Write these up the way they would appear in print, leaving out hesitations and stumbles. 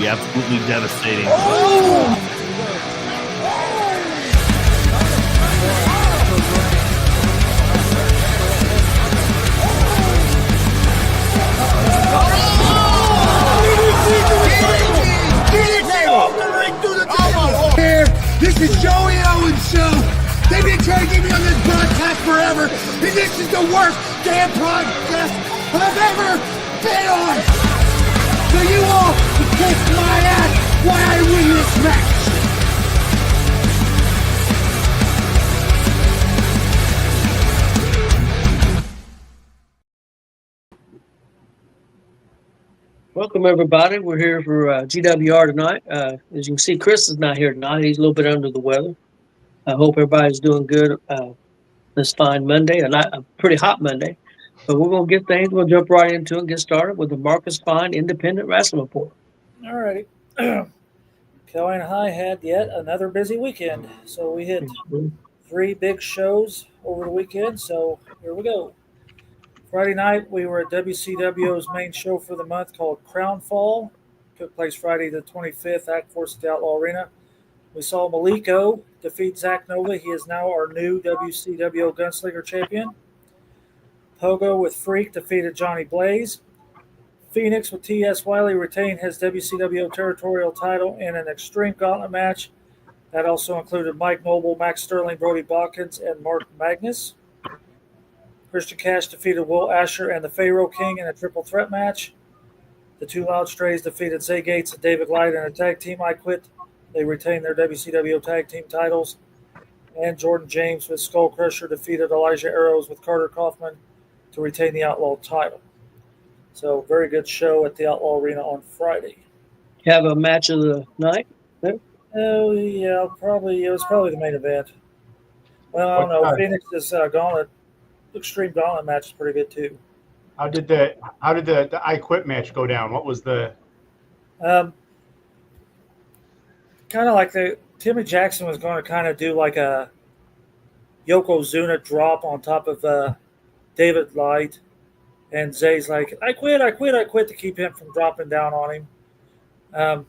be absolutely devastating. This is Joey Owens' show. They've been trying to get me on this broadcast forever, and this is the worst damn podcast I've ever been on. So you all can kiss my ass while I win this match. Welcome, everybody. We're here for GWR tonight. As you can see, Chris is not here tonight. He's a little bit under the weather. I hope everybody's doing good this fine Monday, a pretty hot Monday. But we're going to get things. We'll jump right into it and get started with the Marcus Fine Independent Wrestling Report. All righty. Kelly and I had yet another busy weekend. So we hit 3 big shows over the weekend. So here we go. Friday night, we were at WCW's main show for the month called Crown Fall. Took place Friday the 25th, Act Force at the Outlaw Arena. We saw Maliko defeat Zach Nova. He is now our new WCW Gunslinger champion. Pogo with Freak defeated Johnny Blaze. Phoenix with T.S. Wiley retained his WCW territorial title in an Extreme Gauntlet match. That also included Mike Noble, Max Sterling, Brody Botkins, and Mark Magnus. Christian Cash defeated Will Asher and the Pharaoh King in a triple threat match. The Two Loud Strays defeated Zay Gates and David Light in a tag team I Quit. They retained their WCW tag team titles. And Jordan James with Skull Crusher defeated Elijah Arrows with Carter Kaufman to retain the Outlaw title. So very good show at the Outlaw Arena on Friday. Have a match of the night? Oh, yeah, probably. It was probably the main event. Well, I don't know. Phoenix's Gauntlet. Extreme Gauntlet match is pretty good too. How did the I Quit match go down? What was the kind of like Timmy Jackson was going to kind of do like a Yokozuna drop on top of David Light, and Zay's like, I quit to keep him from dropping down on him.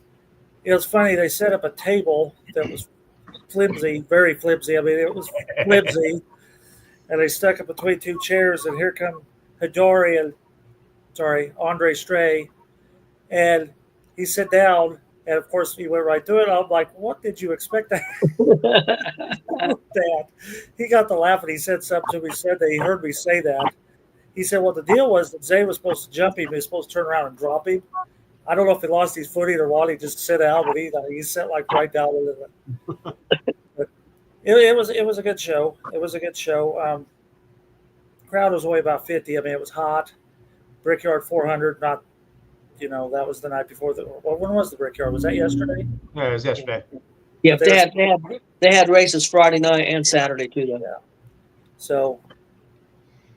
It was funny, they set up a table that was flimsy, very flimsy. I mean, it was flimsy. And they stuck it between 2 chairs, and here come Andre Stray, and he sat down, and of course he went right through it. I'm like, what did you expect that? He got to laughing. He said something to me. He said that he heard me say that. He said, well, the deal was that Zay was supposed to jump him. He was supposed to turn around and drop him. I don't know if he lost his footing or what. He just sat down, but he sat like right down with it. It was a good show. It was a good show. Crowd was only about 50. I mean, it was hot. Brickyard 400. Not, that was the night before. When was the Brickyard? Was that yesterday? Yeah, it was yesterday. Yeah, they had races Friday night and Saturday too. Though. Yeah. So,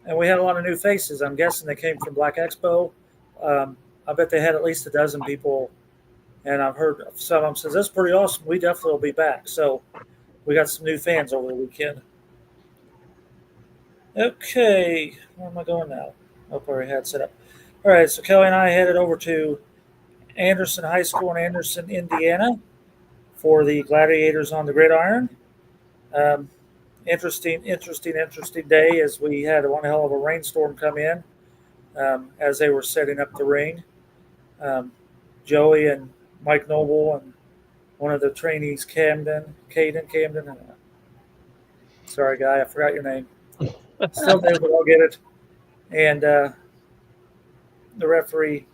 and we had a lot of new faces. I'm guessing they came from Black Expo. I bet they had at least a dozen people, and I've heard some of them says that's pretty awesome. We definitely will be back. So. We got some new fans over the weekend. Okay, where am I going now? Oh, I already had set up. All right, so Kelly and I headed over to Anderson High School in Anderson, Indiana, for the Gladiators on the Gridiron. Interesting day, as we had one hell of a rainstorm come in as they were setting up the ring. Joey and Mike Noble and one of the trainees, Caden. Sorry, guy, I forgot your name. Still there, but I'll get it. And the referee,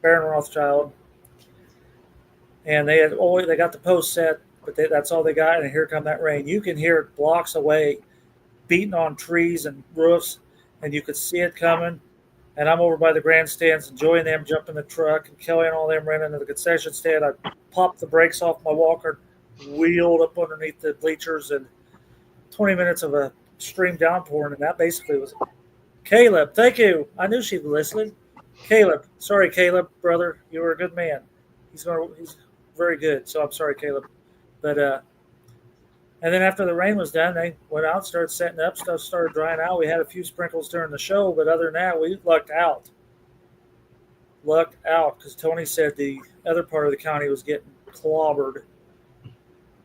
Baron Rothschild. And they got the post set, but that's all they got. And here come that rain. You can hear it blocks away, beating on trees and roofs, and you could see it coming. And I'm over by the grandstands enjoying them, jumping the truck, and Kelly and all them ran into the concession stand. I popped the brakes off my walker, wheeled up underneath the bleachers, and 20 minutes of a stream downpour, and that basically was it. Caleb, thank you. I knew she'd be listening. Caleb, sorry, Caleb, brother, you were a good man. He's very good, so I'm sorry, Caleb. But and then after the rain was done, they went out, started setting up, stuff started drying out. We had a few sprinkles during the show, but other than that, we lucked out. lucked out because Tony said the other part of the county was getting clobbered.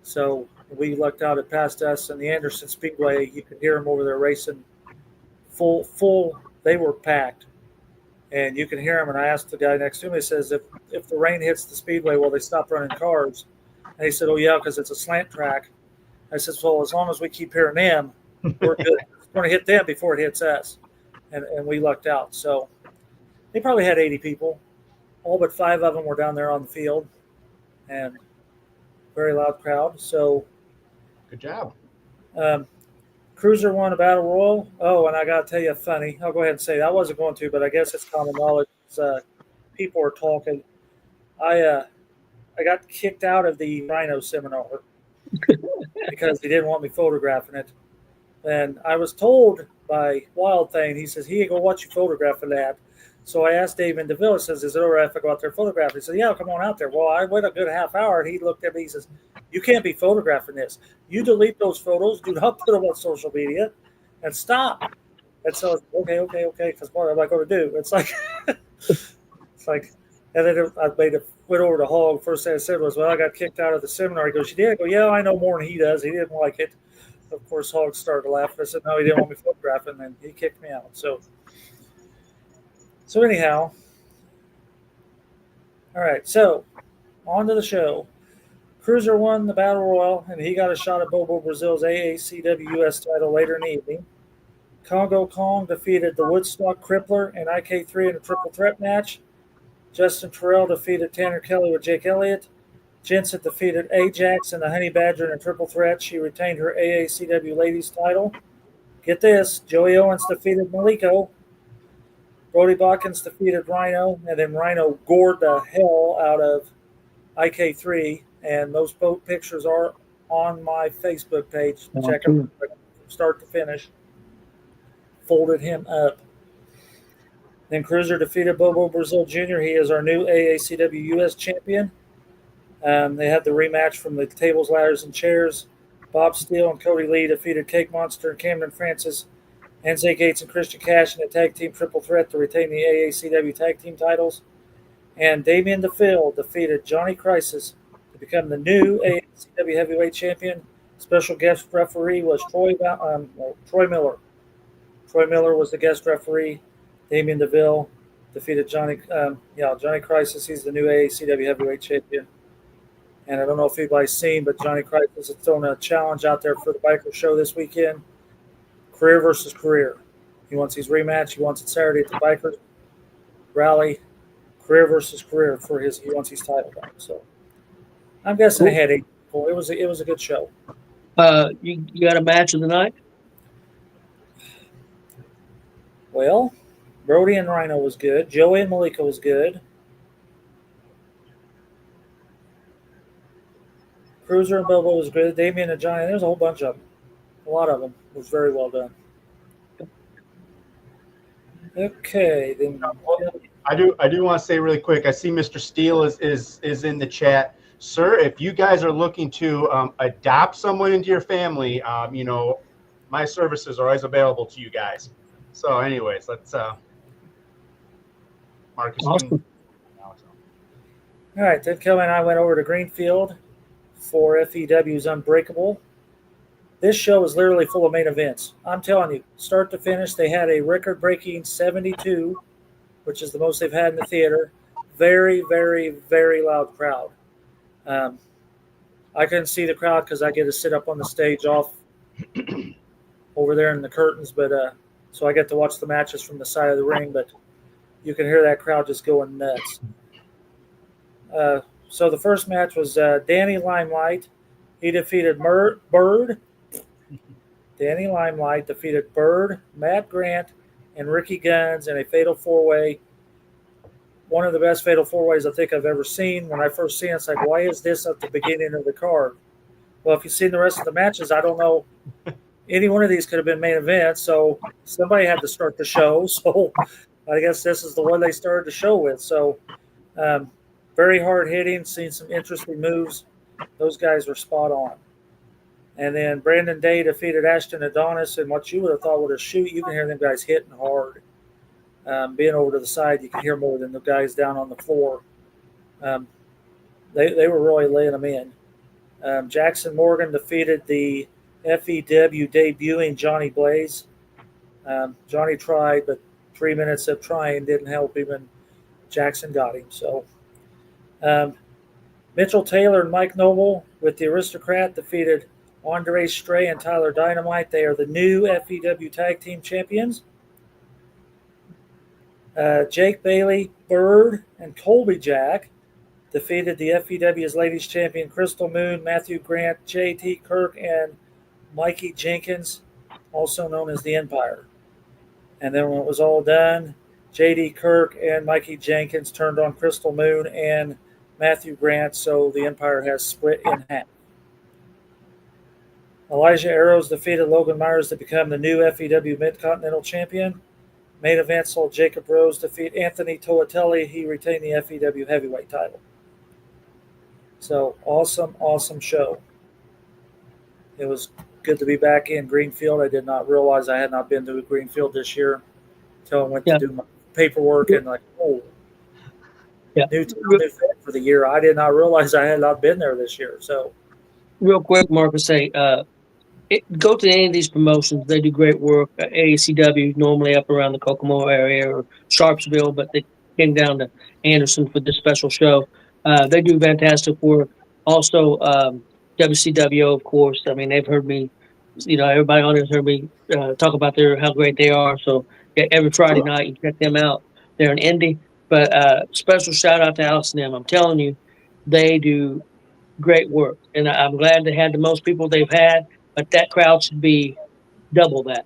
So we lucked out. It passed us, and the Anderson Speedway, you could hear them over there racing full. They were packed, and you can hear them. And I asked the guy next to me, he says, if the rain hits the Speedway, will they stop running cars? And he said, oh, yeah, because it's a slant track. I said, well, as long as we keep hearing them, we're good. It's going to hit them before it hits us. And we lucked out. So they probably had 80 people. All but 5 of them were down there on the field, and very loud crowd. So Good job. Cruiser won a battle royal. Oh, and I got to tell you, funny. I'll go ahead and say that. I wasn't going to, but I guess it's common knowledge. People are talking. I got kicked out of the Rhino seminar because he didn't want me photographing it. And I was told by Wild Thing, he says, he ain't going to watch you photographing that. So I asked Dave in DeVille, says, is it all right if I go out there and photograph? He said, yeah, come on out there. Well, I went a good half hour, and he looked at me, he says, you can't be photographing this. You delete those photos, do not put them on social media, and stop. And so, okay, because what am I going to do? It's like, and then I went over to Hog. First thing I said was, well, I got kicked out of the seminar. He goes, you did? I go, yeah, I know more than he does. He didn't like it. Of course, Hog started laughing. I said, no, he didn't want me photographing, and he kicked me out. So anyhow, all right, so on to the show. Cruiser won the Battle Royal, and he got a shot at Bobo Brazil's AACW US title later in the evening. Congo Kong defeated the Woodstock Crippler and IK3 in a triple threat match. Justin Terrell defeated Tanner Kelly with Jake Elliott. Jensen defeated Ajax and the Honey Badger in a triple threat. She retained her AACW Ladies title. Get this, Joey Owens defeated Maliko. Brody Botkins defeated Rhino, and then Rhino gored the hell out of IK3, and those both pictures are on my Facebook page. Check them from start to finish. Folded him up. Then Cruiser defeated Bobo Brazil Jr. He is our new AACW US champion. They had the rematch from the tables, ladders, and chairs. Bob Steele and Cody Lee defeated Cake Monster and Cameron Francis, NZ Gates and Christian Cash in a tag team triple threat to retain the AACW tag team titles. And Damien DeFille defeated Johnny Crisis to become the new AACW heavyweight champion. Special guest referee was Troy Miller. Troy Miller was the guest referee. Damien DeVille defeated Johnny Crisis. He's the new AACW heavyweight champion. And I don't know if anybody's seen, but Johnny Crisis is throwing a challenge out there for the Biker Show this weekend. Career versus career. He wants his rematch. He wants it Saturday at the Bikers Rally. Career versus career for he wants his title back. So I'm guessing they had 8 people. It was a good show. You got a match of the night? Well, Brody and Rhino was good. Joey and Malika was good. Cruiser and Bobo was good. Damien and Johnny. There's a whole bunch of them. A lot of them was very well done. Okay, then I do want to say really quick. I see Mr. Steele is in the chat, sir. If you guys are looking to adopt someone into your family, my services are always available to you guys. So, anyways, let's Marcus. Awesome. All right, then Kelly and I went over to Greenfield for FEW's Unbreakable. This show is literally full of main events. I'm telling you, start to finish, they had a record-breaking 72, which is the most they've had in the theater. Very, very, very loud crowd. I couldn't see the crowd because I get to sit up on the stage off over there in the curtains, but so I get to watch the matches from the side of the ring, but you can hear that crowd just going nuts. So the first match was Danny Limelight. He defeated Bird. Danny Limelight defeated Bird, Matt Grant, and Ricky Guns in a fatal four-way. One of the best fatal four-ways I think I've ever seen. When I first seen it, it's like, why is this at the beginning of the card? Well, if you've seen the rest of the matches, I don't know. Any one of these could have been main events, so somebody had to start the show. So I guess this is the one they started the show with. So very hard-hitting, seen some interesting moves. Those guys were spot on. And then Brandon Day defeated Ashton Adonis in what you would have thought was a shoot. You can hear them guys hitting hard. Being over to the side, you could hear more than the guys down on the floor. They were really laying them in. Jackson Morgan defeated the FEW debuting Johnny Blaze. Johnny tried, but 3 minutes of trying didn't help him, and Jackson got him. So Mitchell Taylor and Mike Noble with the Aristocrat defeated Andre Stray and Tyler Dynamite. They are the new FEW Tag Team Champions. Jake Bailey, Bird, and Colby Jack defeated the FEW's Ladies Champion Crystal Moon, Matthew Grant, JT Kirk, and Mikey Jenkins, also known as the Empire. And then when it was all done, JD Kirk and Mikey Jenkins turned on Crystal Moon and Matthew Grant, so the Empire has split in half. Elijah Arrows defeated Logan Myers to become the new FEW Mid-Continental Champion. Main event saw Jacob Rose defeat Anthony Toatelli. He retained the FEW Heavyweight title. So awesome show. It was good to be back in Greenfield. I did not realize I had not been to Greenfield this year until I went to do my paperwork and new fan for the year. I did not realize I had not been there this year. So, real quick, Marcus, go to any of these promotions. They do great work. AACW normally up around the Kokomo area or Sharpsville, but they came down to Anderson for this special show. They do fantastic work. Also, WCWO, of course. I mean, they've heard me, everybody on there has heard me talk about how great they are. So every Friday night, you check them out. They're in Indy. But special shout out to Alice and them. I'm telling you, they do great work. And I'm glad they had the most people they've had, but that crowd should be double that.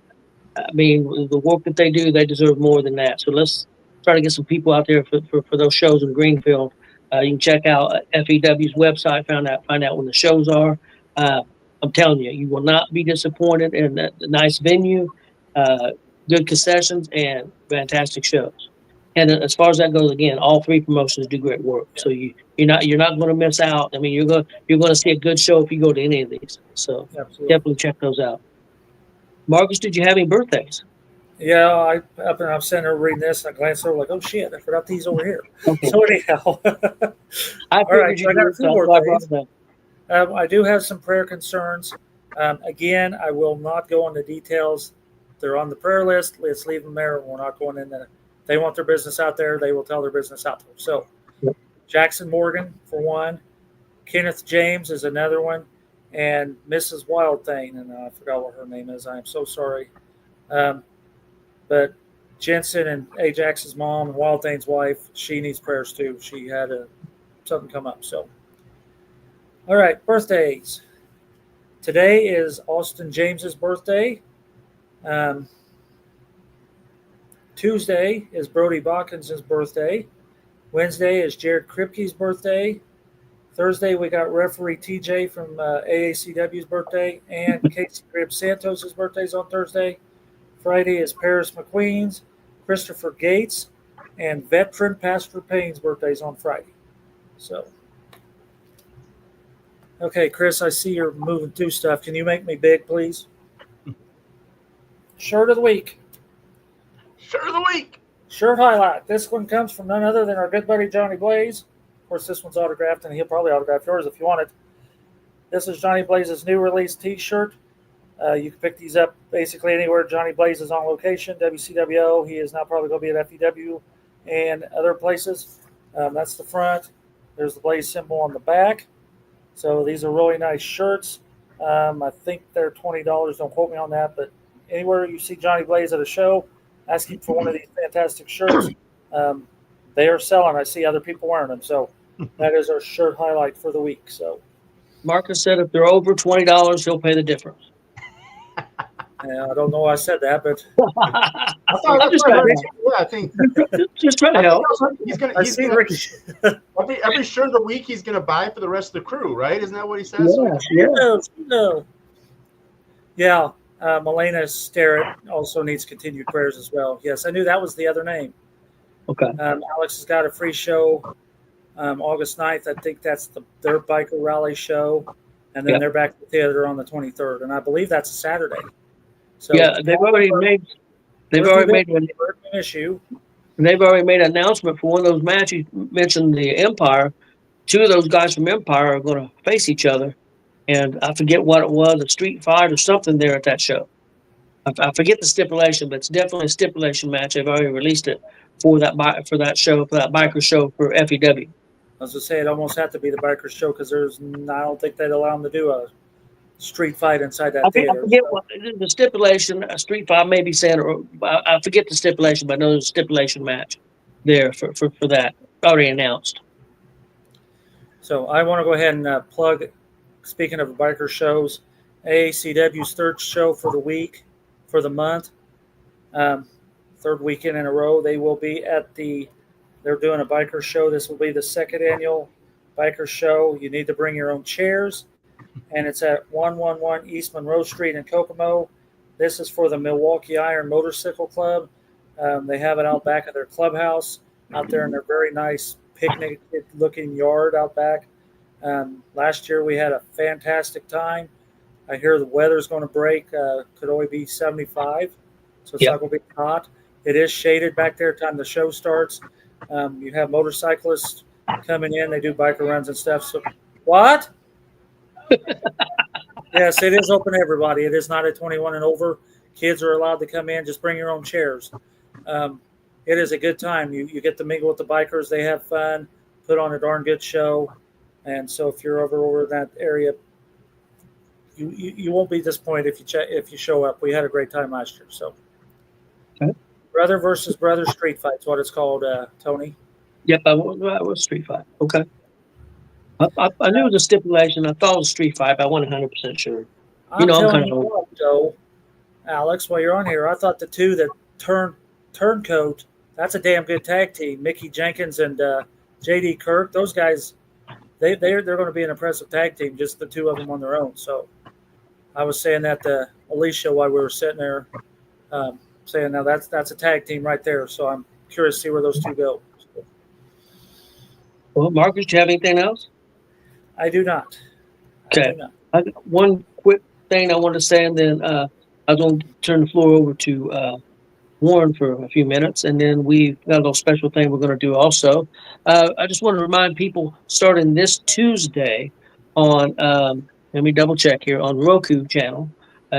I mean, the work that they do, they deserve more than that. So let's try to get some people out there for those shows in Greenfield. You can check out FEW's website, find out when the shows are. I'm telling you, you will not be disappointed in the nice venue, good concessions, and fantastic shows. And as far as that goes, again, all three promotions do great work. So you're not going to miss out. I mean, you're going to see a good show if you go to any of these. So definitely check those out. Marcus, did you have any birthdays? Yeah, I'm sitting there reading this, and I glanced over like, oh shit, I forgot these over here. Okay. So anyhow, all right, so I got a few more things. I do have some prayer concerns. Again, I will not go into details. They're on the prayer list. Let's leave them there. We're not going in there. They want their business out there. They will tell their business out there. So Jackson Morgan, for one. Kenneth James is another one. And Mrs. Wild Thing, and I forgot what her name is. I am so sorry. But Jensen and Ajax's mom and Wild Thing's wife, she needs prayers too. She had something come up. So, all right, birthdays. Today is Austin James's birthday. Tuesday is Brody Botkins' birthday. Wednesday is Jared Kripke's birthday. Thursday, we got referee TJ from AACW's birthday, and Casey Gribb Santos' birthday is on Thursday. Friday is Paris McQueen's, Christopher Gates, and veteran Pastor Payne's birthdays on Friday. So, okay, Chris, I see you're moving through stuff. Can you make me big, please? Shirt of the week. Shirt of the week. Shirt highlight. This one comes from none other than our good buddy Johnny Blaze. Of course, this one's autographed, and he'll probably autograph yours if you want it. This is Johnny Blaze's new release T-shirt. You can pick these up basically anywhere Johnny Blaze is on location. WCWO. He is now probably going to be at FEW and other places. That's the front. There's the Blaze symbol on the back. So these are really nice shirts. I think they're $20. Don't quote me on that. But anywhere you see Johnny Blaze at a show, ask him for one of these fantastic shirts. They are selling. I see other people wearing them. So that is our shirt highlight for the week. So Marcus said if they're over $20, he'll pay the difference. Yeah, I don't know why I said that, but I think just trying to help. He's gonna every shirt of the week he's gonna buy for the rest of the crew, right? Isn't that what he says? No. Yeah, Milena Starrett also needs continued prayers as well. Yes, I knew that was the other name. Okay. Alex has got a free show August 9th. I think that's their biker rally show. And then they're back to the theater on the 23rd. And I believe that's a Saturday. So yeah, they've already made an issue. And they've already made an announcement for one of those matches. You mentioned the Empire. Two of those guys from Empire are going to face each other. And I forget what it was, a street fight or something there at that show. I forget the stipulation, but it's definitely a stipulation match. They've already released it for that show, for that biker show for FEW. I was going to say it almost had to be the biker show because I don't think they'd allow them to do a street fight inside that I theater. forget what the stipulation, a street fight may be saying, or I forget the stipulation, but I know there's a stipulation match there for that already announced. So I want to go ahead and plug, speaking of biker shows, AACW's third show for the week, for the month, third weekend in a row. They will be they're doing a biker show. This will be the second annual biker show. You need to bring your own chairs, and it's at 111 East Monroe Street in Kokomo. This is for the Milwaukee Iron Motorcycle Club. They have it out back of their clubhouse, out there in their very nice picnic-looking yard out back. Last year we had a fantastic time. I hear the weather's going to break. Could only be 75, so it's not going to be hot. It is shaded back there time the show starts. You have motorcyclists coming in. They do biker runs and stuff. So what? Yes, it is open to everybody. It is not at 21 and over. Kids are allowed to come in. Just bring your own chairs. It is a good time. You get to mingle with the bikers. They have fun, put on a darn good show. And so if you're over in that area, you won't be disappointed if you show up. We had a great time last year. So, okay. Brother versus brother street fight's what it's called, Tony. Yep, I was street fight. Okay. I knew it was a stipulation. I thought it was a street fight, but I wasn't 100% sure. I'm telling you what, though, Alex, while you're on here, I thought the two that turncoat, that's a damn good tag team. Mickey Jenkins and J.D. Kirk, those guys, they're going to be an impressive tag team, just the two of them on their own. So I was saying that to Alicia while we were sitting there, saying now that's a tag team right there. So I'm curious to see where those two go. Well, Marcus, do you have anything else? I do not. Okay. One quick thing I want to say, and then I was going to turn the floor over to Warren for a few minutes, and then we've got a little special thing we're going to do also. I just want to remind people, starting this Tuesday on, let me double check here, on Roku channel,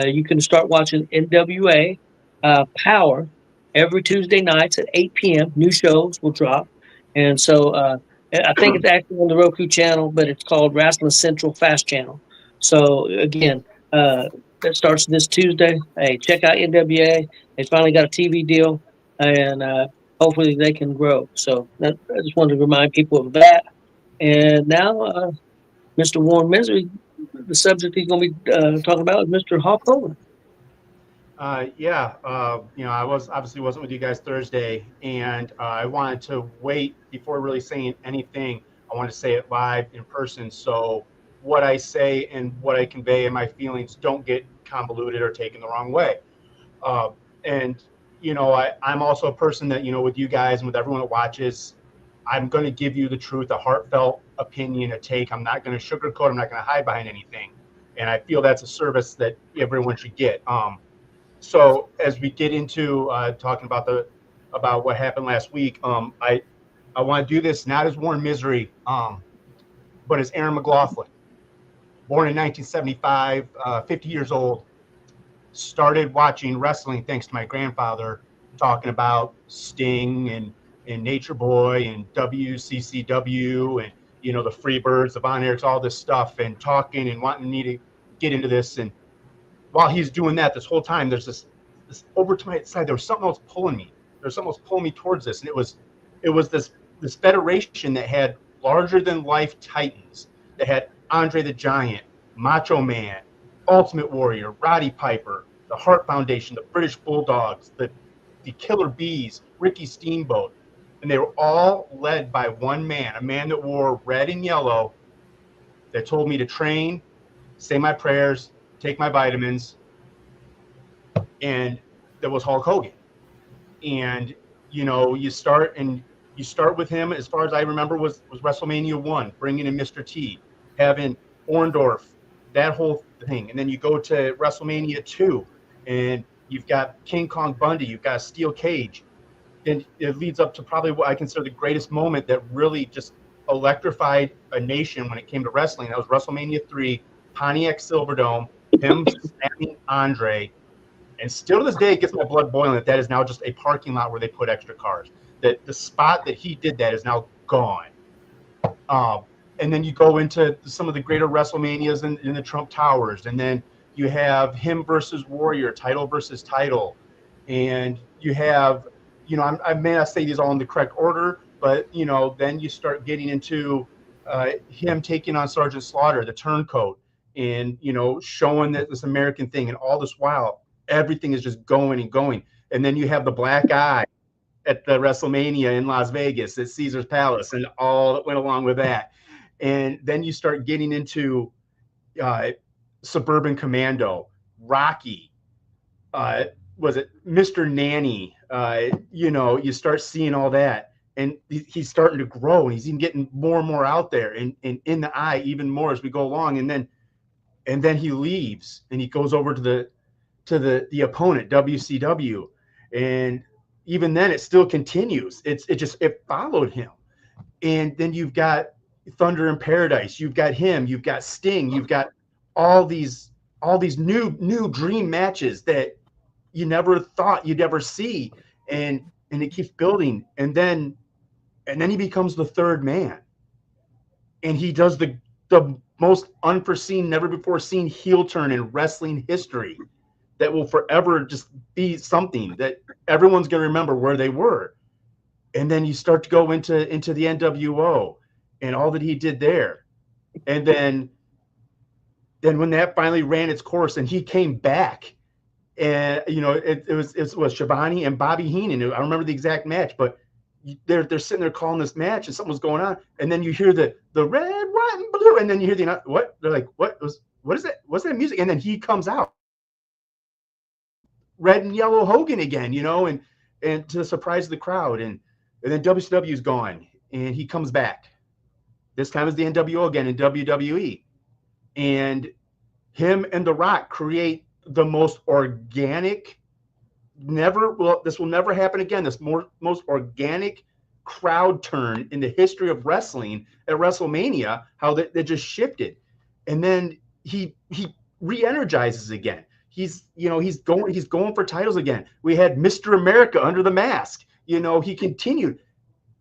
you can start watching NWA Power every Tuesday nights at 8 p.m. New shows will drop. And so I think it's actually on the Roku channel, but it's called Wrestling Central Fast Channel. So again, that starts this Tuesday. Hey, check out NWA. They finally got a TV deal, and hopefully they can grow. So I just wanted to remind people of that. And now, Mr. Warren Misery, the subject he's going to be talking about is Mr. Hulk Hogan. I wasn't with you guys Thursday, and I wanted to wait before really saying anything. I wanted to say it live in person, so what I say and what I convey and my feelings don't get convoluted or taken the wrong way. I'm also a person that, with you guys and with everyone that watches, I'm going to give you the truth, a heartfelt opinion, a take. I'm not going to sugarcoat. I'm not going to hide behind anything. And I feel that's a service that everyone should get. So as we get into talking about what happened last week, I want to do this not as Warren Misery, but as Aaron McLaughlin, born in 1975, 50 years old. Started watching wrestling thanks to my grandfather, talking about Sting and Nature Boy and WCCW and the Freebirds, the Von Erichs, all this stuff, and talking and wanting me to get into this. And while he's doing that, this whole time, there's this over to my side, there was something else pulling me. There was something else pulling me towards this, and it was this federation that had larger than life titans, that had Andre the Giant, Macho Man, Ultimate Warrior, Roddy Piper, the Hart Foundation, the British Bulldogs, the Killer Bees, Ricky Steamboat, and they were all led by one man, a man that wore red and yellow, that told me to train, say my prayers, take my vitamins, and that was Hulk Hogan. And you start with him. As far as I remember, was WrestleMania 1, bringing in Mr. T, having Orndorff, that whole thing. And then you go to WrestleMania 2, and you've got King Kong Bundy, you've got a steel cage. and it leads up to probably what I consider the greatest moment that really just electrified a nation when it came to wrestling. That was WrestleMania 3, Pontiac Silverdome, him slamming Andre. And still to this day, it gets my blood boiling that is now just a parking lot where they put extra cars. That the spot that he did that is now gone. And then you go into some of the greater WrestleManias in the Trump Towers. And then you have him versus Warrior, title versus title. And you have, I may not say these all in the correct order, but, then you start getting into him taking on Sergeant Slaughter, the turncoat, and, showing that this American thing. And all this while, everything is just going and going. And then you have the black eye at the WrestleMania in Las Vegas at Caesar's Palace and all that went along with that. And then you start getting into Suburban Commando, Rocky, was it Mr. Nanny? You start seeing all that, and he's starting to grow, and he's even getting more and more out there, and in the eye even more as we go along. And then he leaves, and he goes over to the opponent, WCW, and even then it still continues. It followed him, and then you've got Thunder in Paradise, you've got him, you've got Sting, you've got all these new dream matches that you never thought you'd ever see, and it keeps building, and then he becomes the third man, and he does the most unforeseen, never before seen heel turn in wrestling history that will forever just be something that everyone's going to remember where they were. And then you start to go into the NWO and all that he did there, and then when that finally ran its course and he came back. And it was Schiavone and Bobby Heenan. I don't remember the exact match, but they're sitting there calling this match, and something was going on. And then you hear the red, white, and blue, and then you hear what? They're like, what is that? What's that music? And then he comes out, red and yellow Hogan again, and to the surprise of the crowd. And then WCW's gone, and he comes back. This time is the NWO again in WWE, and him and The Rock create the most organic, this will never happen again, this most organic crowd turn in the history of wrestling at WrestleMania, how that just shifted. And then he re-energizes again. He's going for titles again. We had Mr. America under the mask. He continued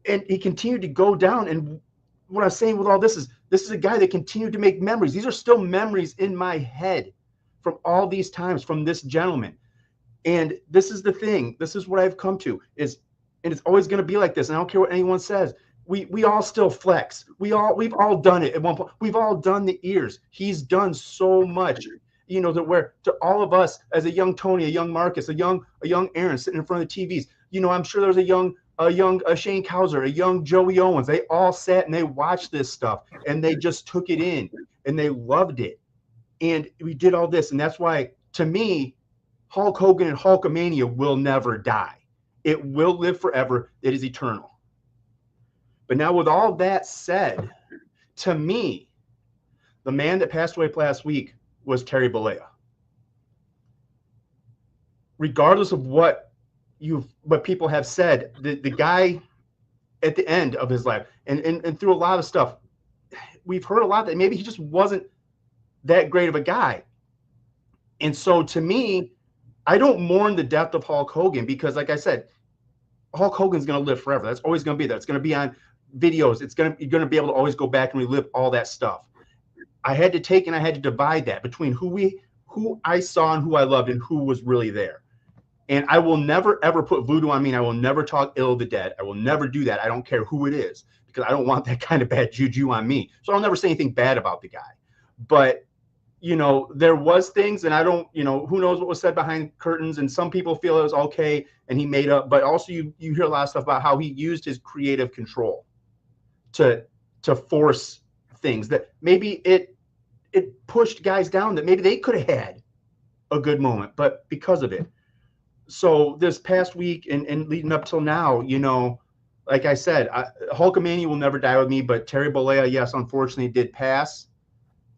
to go down. And what I'm saying with all this is a guy that continued to make memories. These are still memories in my head from all these times from this gentleman. And this is the thing. This is what I've come to and it's always going to be like this. And I don't care what anyone says. We all still flex. We've all done it at one point. We've all done the ears. He's done so much, that where to all of us as a young Tony, a young Marcus, a young Aaron sitting in front of the TVs, I'm sure there's a young Shane Kauser, a young Joey Owens. They all sat and they watched this stuff and they just took it in and they loved it. And we did all this. And that's why, to me, Hulk Hogan and Hulkamania will never die. It will live forever. It is eternal. But now with all that said, to me, the man that passed away last week was Terry Bollea. Regardless of what people have said, the guy at the end of his life and through a lot of stuff, we've heard a lot that maybe he just wasn't that great of a guy. And so to me, I don't mourn the death of Hulk Hogan because, like I said, Hulk Hogan's going to live forever. That's always going to be there. It's going to be on videos. You're going to be able to always go back and relive all that stuff. I had to divide that between who I saw and who I loved and who was really there. And I will never, ever put voodoo on me. And I will never talk ill of the dead. I will never do that. I don't care who it is because I don't want that kind of bad juju on me. So I'll never say anything bad about the guy. But there was things, and I don't, who knows what was said behind curtains, and some people feel it was okay and he made up, but also you hear a lot of stuff about how he used his creative control to force things that maybe it pushed guys down that maybe they could have had a good moment, but because of it. So this past week and leading up till now, like I said, Hulkamania will never die with me, but Terry Bollea, yes, unfortunately did pass.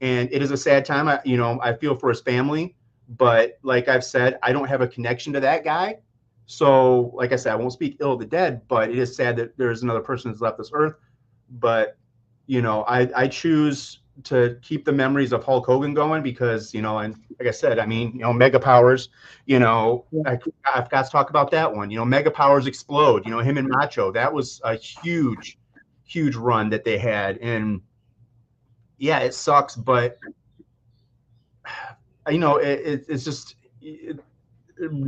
And it is a sad time. I feel for his family, but like I've said, I don't have a connection to that guy. So, like I said, I won't speak ill of the dead, but it is sad that there's another person that's left this earth. But, I choose to keep the memories of Hulk Hogan going because, and like I said, I mean, Mega Powers, I've got to talk about that one. Mega Powers Explode, him and Macho, that was a huge, huge run that they had. And yeah, it sucks, but, it's just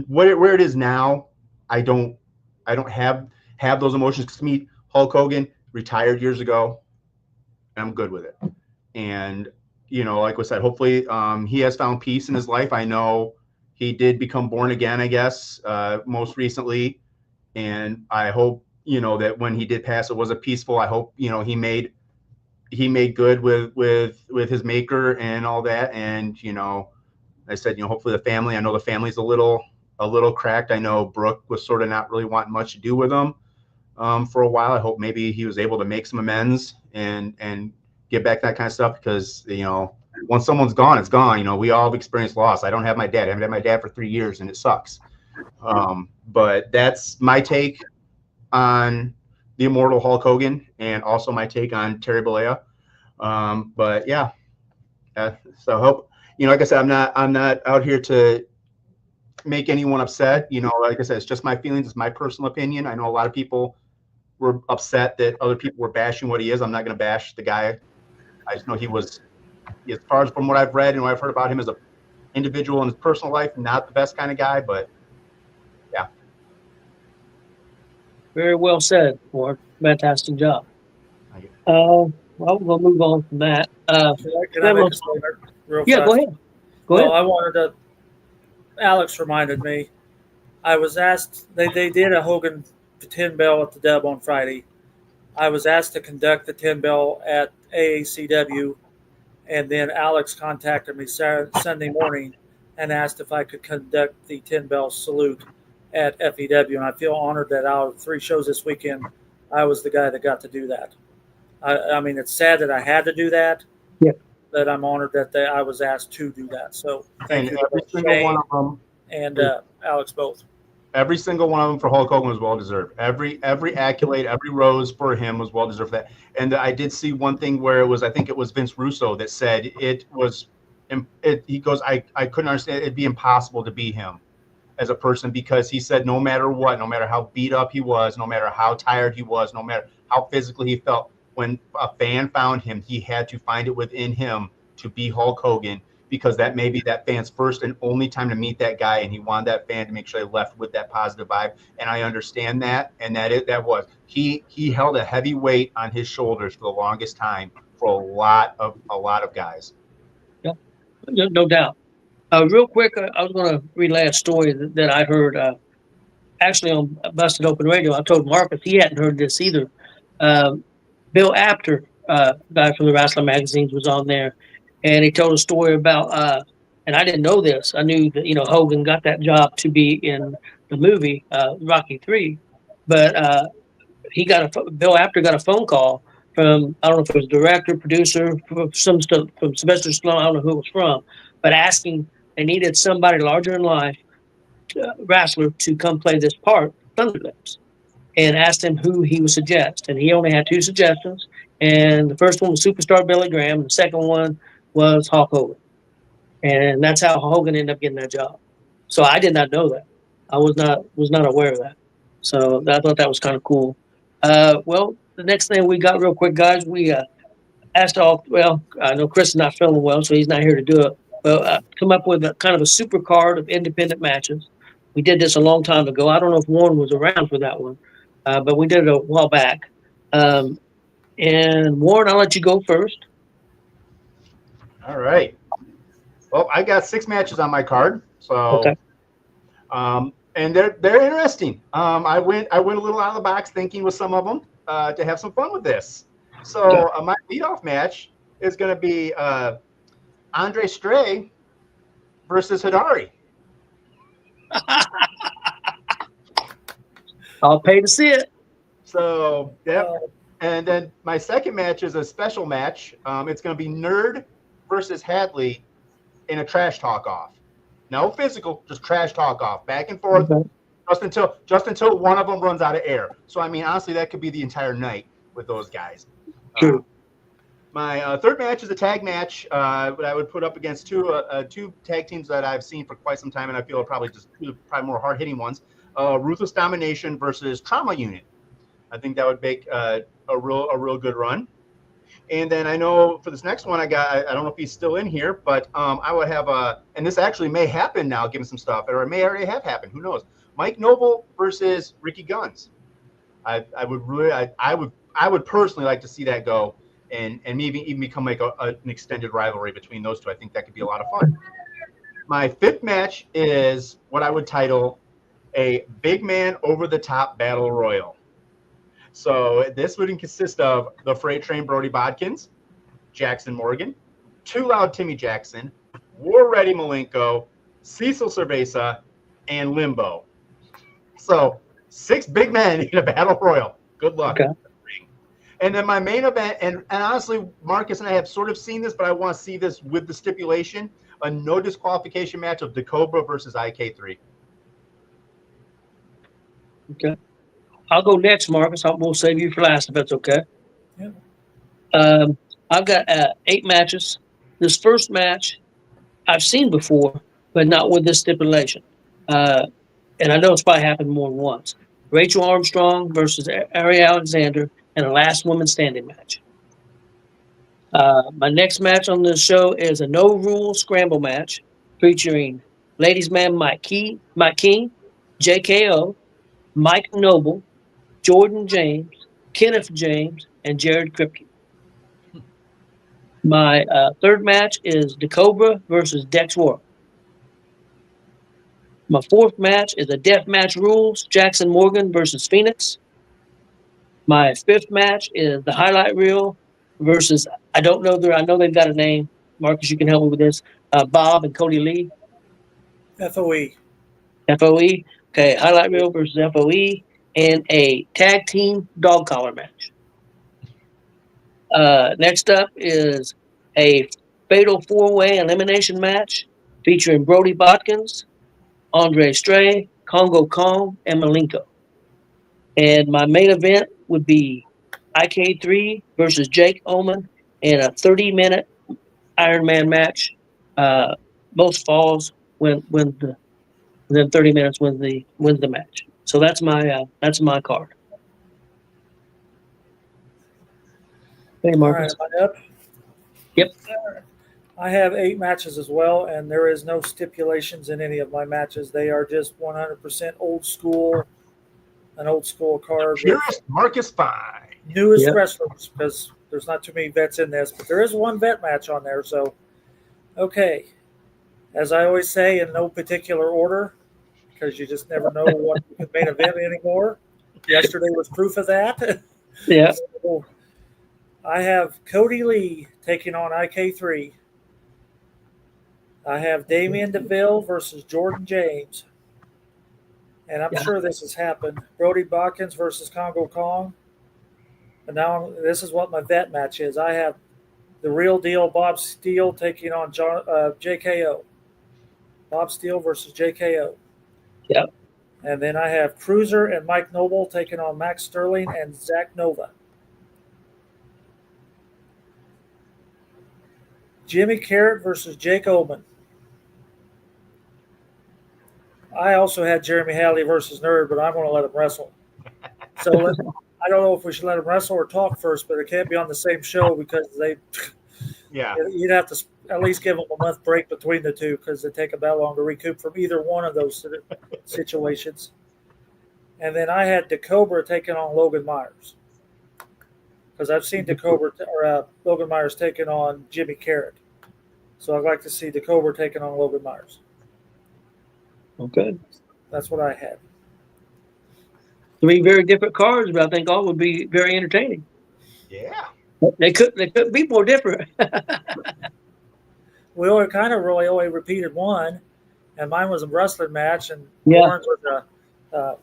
where it is now. I don't have those emotions because to me, Hulk Hogan retired years ago. I'm good with it. And, like I said, hopefully he has found peace in his life. I know he did become born again, I guess, most recently. And I hope, that when he did pass, it was a peaceful. I hope, he made good with his maker and all that. And, I said, hopefully the family, I know the family's a little cracked. I know Brooke was sort of not really wanting much to do with him for a while. I hope maybe he was able to make some amends and get back that kind of stuff because, once someone's gone, it's gone. We all have experienced loss. I don't have my dad. I haven't had my dad for 3 years and it sucks. But that's my take on the immortal Hulk Hogan and also my take on Terry Bollea. But yeah, so I hope, like I said, I'm not out here to make anyone upset. Like I said, it's just my feelings. It's my personal opinion. I know a lot of people were upset that other people were bashing what he is. I'm not going to bash the guy. I just know he was, as far as from what I've read and what I've heard about him as an individual in his personal life, not the best kind of guy, but yeah. Very well said, Ward. Fantastic job. Thank you. Well, we'll move on from that. Can I make a statement real yeah, fast? go ahead. I wanted to. Alex reminded me. I was asked. They did a Hogan 10 bell at the Dub on Friday. I was asked to conduct the 10 bell at AACW, and then Alex contacted me Sunday morning and asked if I could conduct the 10 bell salute at FEW. And I feel honored that out of 3 shows this weekend, I was the guy that got to do that. I mean, it's sad that I had to do that. Yeah. But I'm honored that I was asked to do that. So thank you, every single one of them, and Alex both. Every single one of them for Hulk Hogan was well deserved. Every accolade, every rose for him was well deserved for that. And I did see one thing where I think it was Vince Russo that said it was. He goes, I couldn't understand. It'd be impossible to beat him as a person because he said no matter what, no matter how beat up he was, no matter how tired he was, no matter how physically he felt, when a fan found him, he had to find it within him to be Hulk Hogan because that may be that fan's first and only time to meet that guy, and he wanted that fan to make sure they left with that positive vibe. And I understand that, and that was he held a heavy weight on his shoulders for the longest time for a lot of guys. Yep, no doubt. Real quick, I was going to relay a story that I heard actually on Busted Open Radio. I told Marcus he hadn't heard this either. Bill Apter, guy from the Wrestling Magazines, was on there, and he told a story about, and I didn't know this. I knew that, Hogan got that job to be in the movie Rocky III, but Bill Apter got a phone call from, I don't know if it was director, producer, from Sylvester Stallone, I don't know who it was from, but asking they needed somebody larger than life, wrestler, to come play this part, Thunderlips, and asked him who he would suggest. And he only had 2 suggestions. And the first one was Superstar Billy Graham. The second one was Hulk Hogan. And that's how Hogan ended up getting that job. So I did not know that. I was not aware of that. So I thought that was kind of cool. Well, the next thing we got real quick, guys, we asked I know Chris is not feeling well, so he's not here to do it. But come up with a kind of a super card of independent matches. We did this a long time ago. I don't know if Warren was around for that one. But we did it a while back. And Warren, I'll let you go first. All right. Well, I got 6 matches on my card. So, okay. And they're interesting. I went a little out of the box thinking with some of them to have some fun with this. So my leadoff match is going to be Andre Stray versus Hidari. I'll pay to see it. So, yep. And then my second match is a special match. It's going to be Nerd versus Hadley in a trash talk off. No physical, just trash talk off. Back and forth. Okay. just until one of them runs out of air. So I mean, honestly, that could be the entire night with those guys. True. My third match is a tag match that I would put up against two tag teams that I've seen for quite some time, and I feel are probably probably more hard hitting ones. Ruthless Domination versus Trauma Unit. I think that would make a real good run. And then I know for this next one, I don't know if he's still in here, but I would have and this actually may happen now, given some stuff, or it may already have happened. Who knows? Mike Noble versus Ricky Guns. I would personally like to see that go, and maybe even become like an extended rivalry between those two. I think that could be a lot of fun. My fifth match is what I would title a big man over the top battle royal. So this would consist of the Freight Train Brody Bodkins, Jackson Morgan, Too Loud Timmy Jackson, War Ready Malenko, Cecil Cerveza, and Limbo. So 6 big men in a battle royal. Good luck. Okay. And then my main event, and honestly, Marcus and I have sort of seen this, but I want to see this with the stipulation, a no disqualification match of DeCobra versus IK3. Okay. I'll go next, Marcus. We'll save you for last if that's okay. Yeah. I've got 8 matches. This first match I've seen before, but not with this stipulation. And I know it's probably happened more than once. Rachel Armstrong versus Ari Alexander in a last woman standing match. My next match on the show is a no rules scramble match featuring Ladies Man Mike King, JKO, Mike Noble, Jordan James, Kenneth James, and Jared Kripke. My third match is DeCobra versus Dex World. My fourth match is a death match rules, Jackson Morgan versus Phoenix. My fifth match is the highlight reel versus, I don't know, I know they've got a name. Marcus, you can help me with this. Bob and Cody Lee. FOE. FOE. Okay, highlight reel versus FOE. And a tag team dog collar match. Next up is a fatal 4-way elimination match featuring Brody Bodkins, Andre Stray, Congo Kong, and Malenko. And my main event would be IK3 versus Jake Oman in a 30-minute Iron Man match. Most falls within 30 minutes wins the match. So that's my card. Hey, Marcus. All right, am I up? Yep. I have 8 matches as well, and there is no stipulations in any of my matches. They are just 100% old school, an old school card. Purist Marcus Fine. Newest Yep. wrestlers, because there's not too many vets in this, but there is one vet match on there. So, okay. As I always say, in no particular order, because you just never know what you can main event anymore. Yesterday was proof of that. Yeah. So, I have Cody Lee taking on IK3. I have Damian DeVille versus Jordan James. And I'm sure this has happened. Brody Bodkins versus Congo Kong. And now this is what my vet match is. I have the real deal Bob Steele taking on JKO. Bob Steele versus JKO. Yep. And then I have Cruiser and Mike Noble taking on Max Sterling and Zach Nova. Jimmy Carrot versus Jake Oman. I also had Jeremy Halley versus Nerd, but I'm going to let him wrestle. So I don't know if we should let him wrestle or talk first, but it can't be on the same show because you'd have to at least give them a month break between the two because it take about long to recoup from either one of those situations. And then I had DeCobra taking on Logan Myers because I've seen Logan Myers taking on Jimmy Carrot. So I'd like to see DeCobra taking on Logan Myers. Okay. That's what I had. 3 very different cards, but I think all would be very entertaining. Yeah. They could be more different. We only repeated one, and mine was a wrestling match, and Yeah. Warren's was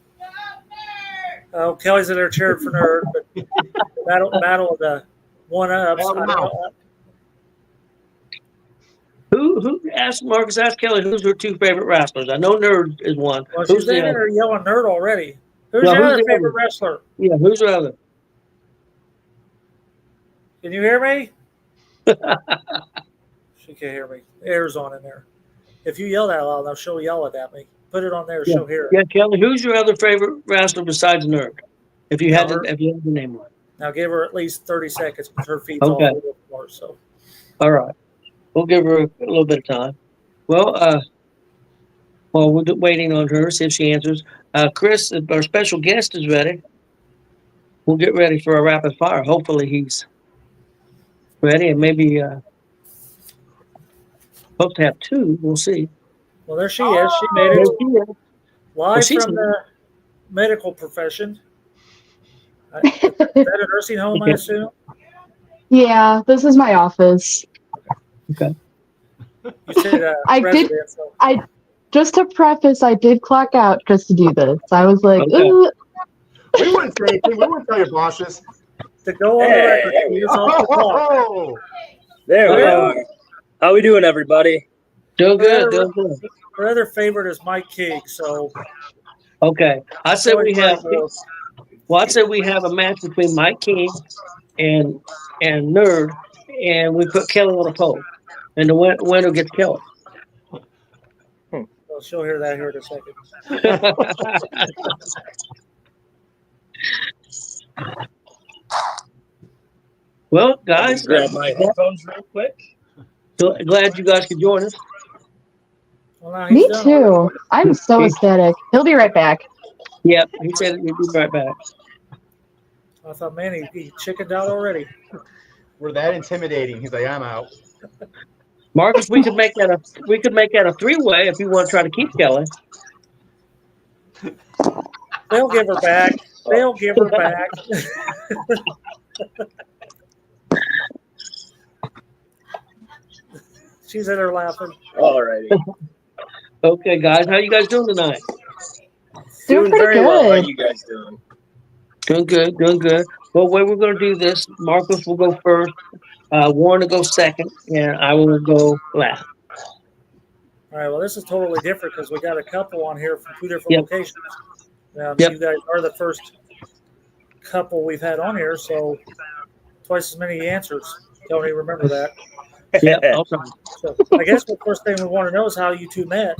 Kelly's in there cheering for Nerd, but battle of the one-ups. Who asked Marcus? Ask Kelly. Who's her two favorite wrestlers? I know Nerd is one. Well, Who's she's the in other? there yelling nerd already. Who's Well, your who's other the favorite other? wrestler? Yeah, who's the other? Can you hear me? She can't hear me. Air's on in there. If you yell that loud enough, she'll yell it at me. Put it on there, Yeah, she'll hear it. yeah, Kelly. Who's your other favorite wrestler besides Nerd? If you had to, Her- if you had to name one. Now give her at least 30 seconds because her feed's Okay. off a little more. So All right. We'll give her a little bit of time. Well, while we're waiting on her, see if she answers. Chris, our special guest is ready. We'll get ready for a rapid fire. Hopefully he's ready, and maybe hope to have two. We'll see. well, there she is. She made it There she is. live she's from here. the medical profession. Is that a nursing home, I assume? Yeah, this is my office. Okay. You said I did- resident. So Just to preface, I did clock out just to do this. I was like, Okay. ooh. We wouldn't say anything. We wouldn't tell your bosses. to go on the record, she is off the clock. Oh, There we Well- are. How we doing, everybody? Doing good. Doing good. Her other favorite is Mike King. So Okay. I said we have. close. Well, I'd say we have a match between Mike King and Nerd, and we put Kelly on a pole, and the winner gets Kelly. Well, she'll hear that here in a second. Well, guys, Grab my headphones real quick. glad you guys could join us. Well, now he's Me done too. already. I'm so ecstatic. He'll be right back. Yep, he said he'd be right back. I thought, man, he chickened out already. we're that intimidating. He's like, I'm out. Marcus, we could make that a three-way if you want to try to keep Kelly. They'll give her back. They'll give her back. She's in there laughing. Alrighty. Okay, guys, how you guys doing tonight? Doing pretty very well. How good. you guys doing? Doing good, doing good. Well, the way we're going to do this, Marcus will go first, Warren will go second, and I will go last. All right, well, this is totally different because we got a couple on here from two different Yep. locations. Yep. You guys are the first couple we've had on here, so twice as many answers. Tony, remember that. Yeah, okay. So I guess the first thing we want to know is how you two met.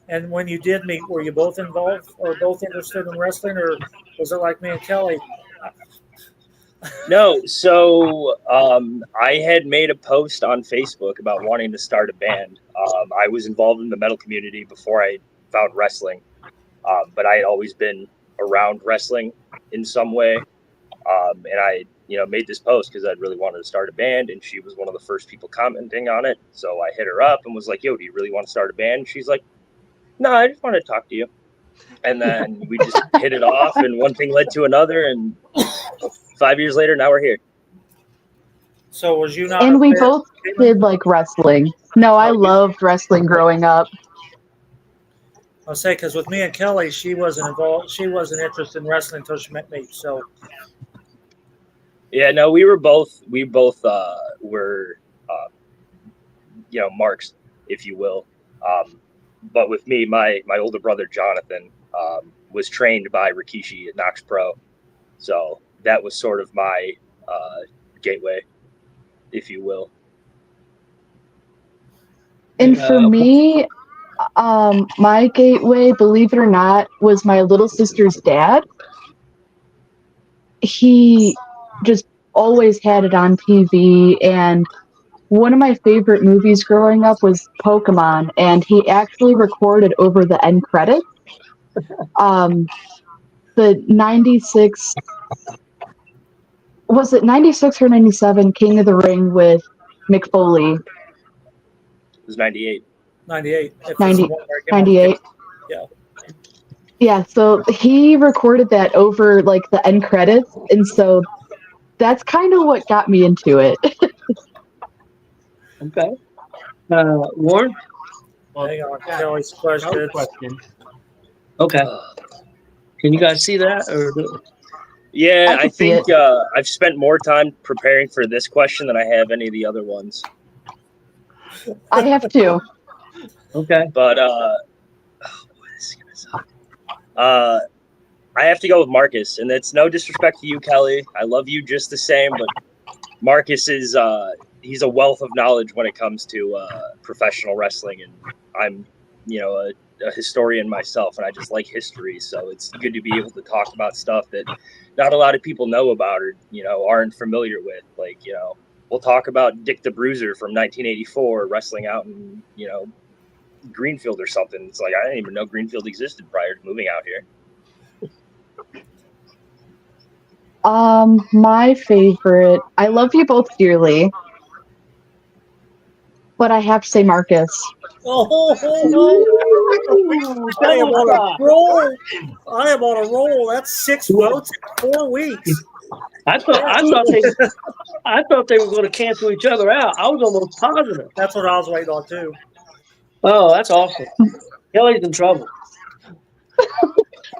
And when you did meet, were you both involved or both interested in wrestling, or was it like me and Kelly? No, so I had made a post on Facebook about wanting to start a band. I was involved in the metal community before I found wrestling, but I had always been around wrestling in some way. And I, made this post because I'd really wanted to start a band, and she was one of the first people commenting on it. So I hit her up and was like, "Yo, do you really want to start a band?" And she's like, "No, I just want to talk to you." And then we just hit it off, and one thing led to another, and 5 years later, now we're here. So was you not? And up we there? both did like wrestling. No, I loved wrestling growing up. I'll say because with me and Kelly, she wasn't involved. She wasn't interested in wrestling until she met me. So Yeah, no, we both were, marks, if you will. But with me, my older brother, Jonathan, was trained by Rikishi at Knox Pro. So that was sort of my gateway, if you will. And for me, my gateway, believe it or not, was my little sister's dad. He just always had it on TV, and one of my favorite movies growing up was Pokemon, and he actually recorded over the end credits the 96, was it 96 or 97 King of the Ring with Mick Foley? It was 98. 98. If it's 90 the one where I came 98. up- Yeah. Yeah, so he recorded that over like the end credits, and so that's kind of what got me into it. Okay. Warren? Well, Hang on, yeah, Kelly's another question. question. Okay. Can you guys see that? Or Yeah, I can I see think I've spent more time preparing for this question than I have any of the other ones. I have two. Okay. But what is gonna suck? I have to go with Marcus, and it's no disrespect to you, Kelly. I love you just the same, but Marcus is he's a wealth of knowledge when it comes to professional wrestling, and I'm a historian myself, and I just like history, so it's good to be able to talk about stuff that not a lot of people know about or aren't familiar with. Like we'll talk about Dick the Bruiser from 1984 wrestling out in Greenfield or something. It's like I didn't even know Greenfield existed prior to moving out here. My favorite. I love you both dearly, but I have to say Marcus. Oh, I am Double on stop. a roll. I am on a roll. That's 6 votes in 4 weeks. I thought they were going to cancel each other out. I was almost positive. That's what I was waiting on too. Oh, that's awesome. Kelly's in trouble.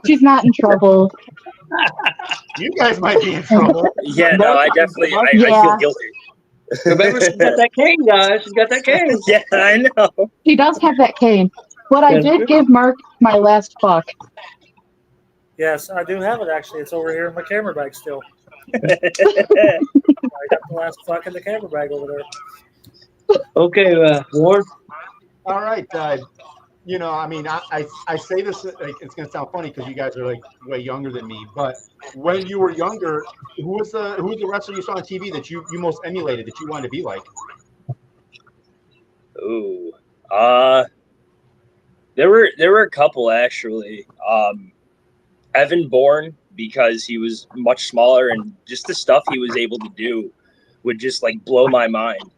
She's not in trouble. You guys might be in trouble. Yeah, no, I definitely I feel Yeah. guilty. Remember, she's got that cane, guys. She's got that cane. Yeah, I know. She does have that cane. But I did give Mark my last fuck. Yes, I do have it actually. It's over here in my camera bag still. I got the last fuck in the camera bag over there. Okay, Warren. All right. I mean, I say this, like, it's going to sound funny because you guys are like way younger than me, but when you were younger, who was the wrestler you saw on TV that you most emulated, that you wanted to be like? Ooh. There were a couple actually. Evan Bourne, because he was much smaller and just the stuff he was able to do would just like blow my mind.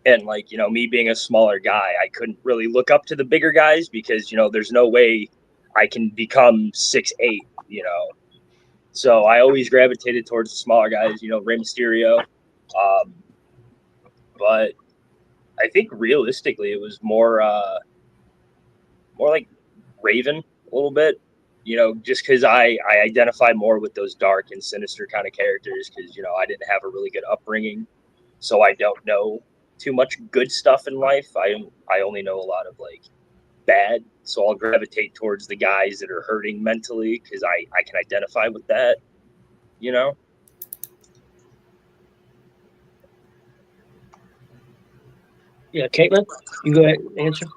And like, me being a smaller guy, I couldn't really look up to the bigger guys because, there's no way I can become 6'8", So I always gravitated towards the smaller guys, Rey Mysterio. But I think realistically it was more like Raven a little bit, just because I identify more with those dark and sinister kind of characters because, I didn't have a really good upbringing. So I don't know too much good stuff in life. I only know a lot of like bad. So I'll gravitate towards the guys that are hurting mentally because I can identify with that, Yeah, Caitlin, you go ahead and answer.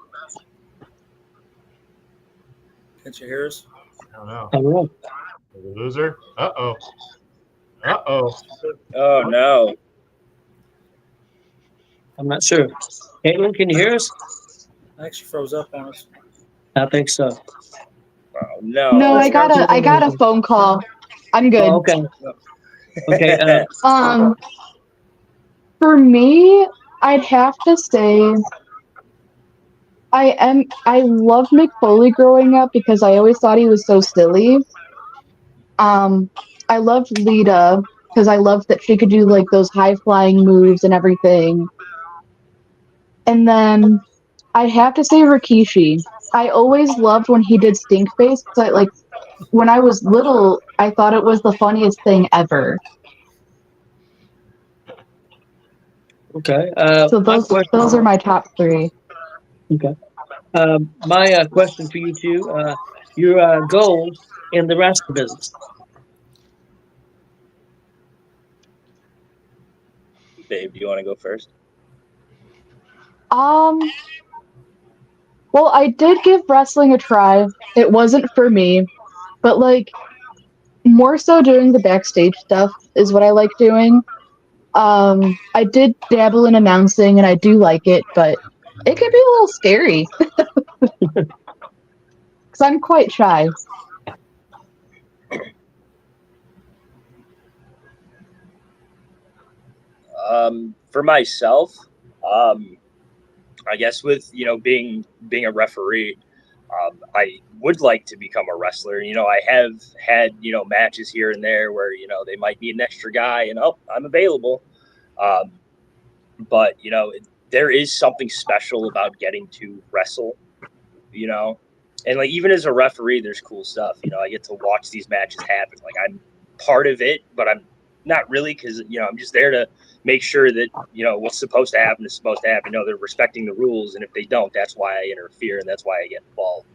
Can't you hear us? I don't know. I don't know. The loser? Uh-oh. Oh no. I'm not sure. Caitlin, can you hear us? I actually froze up on us. I think so. Oh no. No, I got a phone call. I'm good. Oh, okay. Okay. For me, I'd have to say I loved Mick Foley growing up because I always thought he was so silly. I loved Lita because I loved that she could do like those high flying moves and everything. And then I'd have to say Rikishi. I always loved when he did stink face because when I was little, I thought it was the funniest thing ever. Okay. So those are my top three. Okay. My question for you two: your goals in the wrestling business. Babe, do you want to go first? Well, I did give wrestling a try. It wasn't for me, but more so doing the backstage stuff is what I like doing. I did dabble in announcing and I do like it, but it can be a little scary because I'm quite shy. For myself, I guess with being a referee, I would like to become a wrestler. I have had matches here and there where they might need an extra guy, and I'm available. But there is something special about getting to wrestle. And like even as a referee, there's cool stuff. I get to watch these matches happen. Like I'm part of it, but I'm not really, because I'm just there to make sure that what's supposed to happen is supposed to happen. They're respecting the rules, and if they don't, that's why I interfere, and that's why I get involved.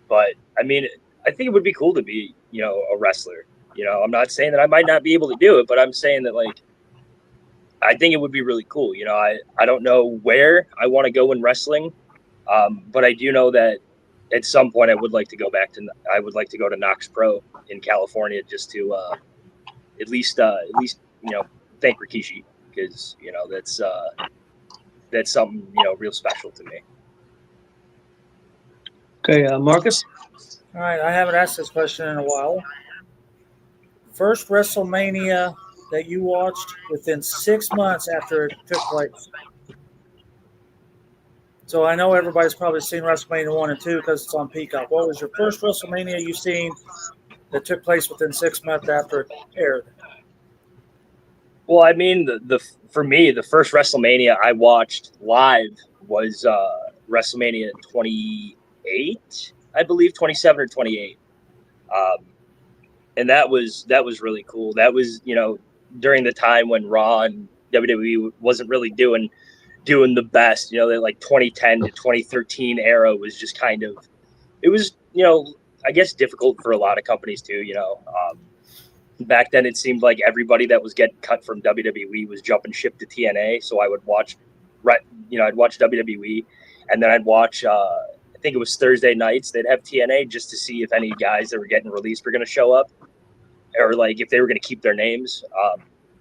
But I mean, I think it would be cool to be a wrestler. I'm not saying that I might not be able to do it, but I'm saying that like I think it would be really cool. I don't know where I want to go in wrestling, but I do know that at some point I would like to go to Knox Pro in California just to at least thank Rikishi, because that's something real special to me. Okay, Marcus. All right, I haven't asked this question in a while. First WrestleMania that you watched within 6 months after it took place. So I know everybody's probably seen WrestleMania 1 and 2 because it's on Peacock. What was your first WrestleMania you've seen that took place within 6 months after it aired? Well, I mean, for me, the first WrestleMania I watched live was WrestleMania 28, I believe, 27 or 28. And that was really cool. That was, during the time when Raw and WWE wasn't really doing the best. That like 2010 to 2013 era was just kind of, it was, I guess difficult for a lot of companies too. Back then it seemed like everybody that was getting cut from WWE was jumping ship to TNA. So I would watch, I'd watch WWE, and then I'd watch, I think it was Thursday nights, they'd have TNA just to see if any guys that were getting released were going to show up, or like if they were going to keep their names.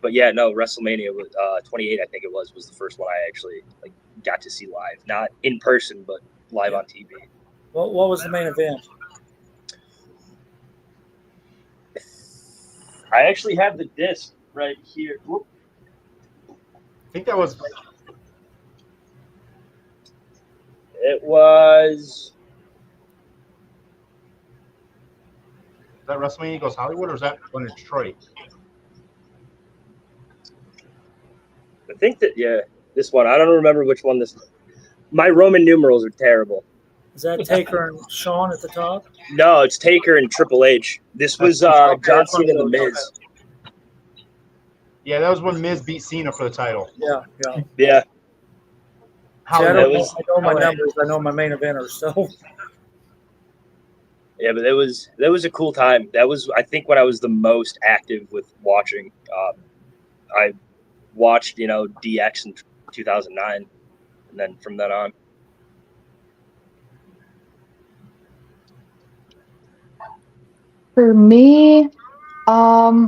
But yeah, no, WrestleMania was 28, I think it was the first one I actually like got to see live, not in person, but live on TV. What was the main event? I actually have the disc right here. Whoop. I think that was. It was. Is that WrestleMania Goes Hollywood, or is that one in Detroit? I think that, yeah, this one. I don't remember which one this. My Roman numerals are terrible. Is that Taker and Shawn at the top? No, it's Taker and Triple H. This was John Cena and The Miz. Yeah, that was when Miz beat Cena for the title. Yeah. Yeah. See, I know my numbers. I know my main eventers. So. Yeah, but that was a cool time. That was, I think, when I was the most active with watching. I watched, DX in 2009, and then from then on. For me, I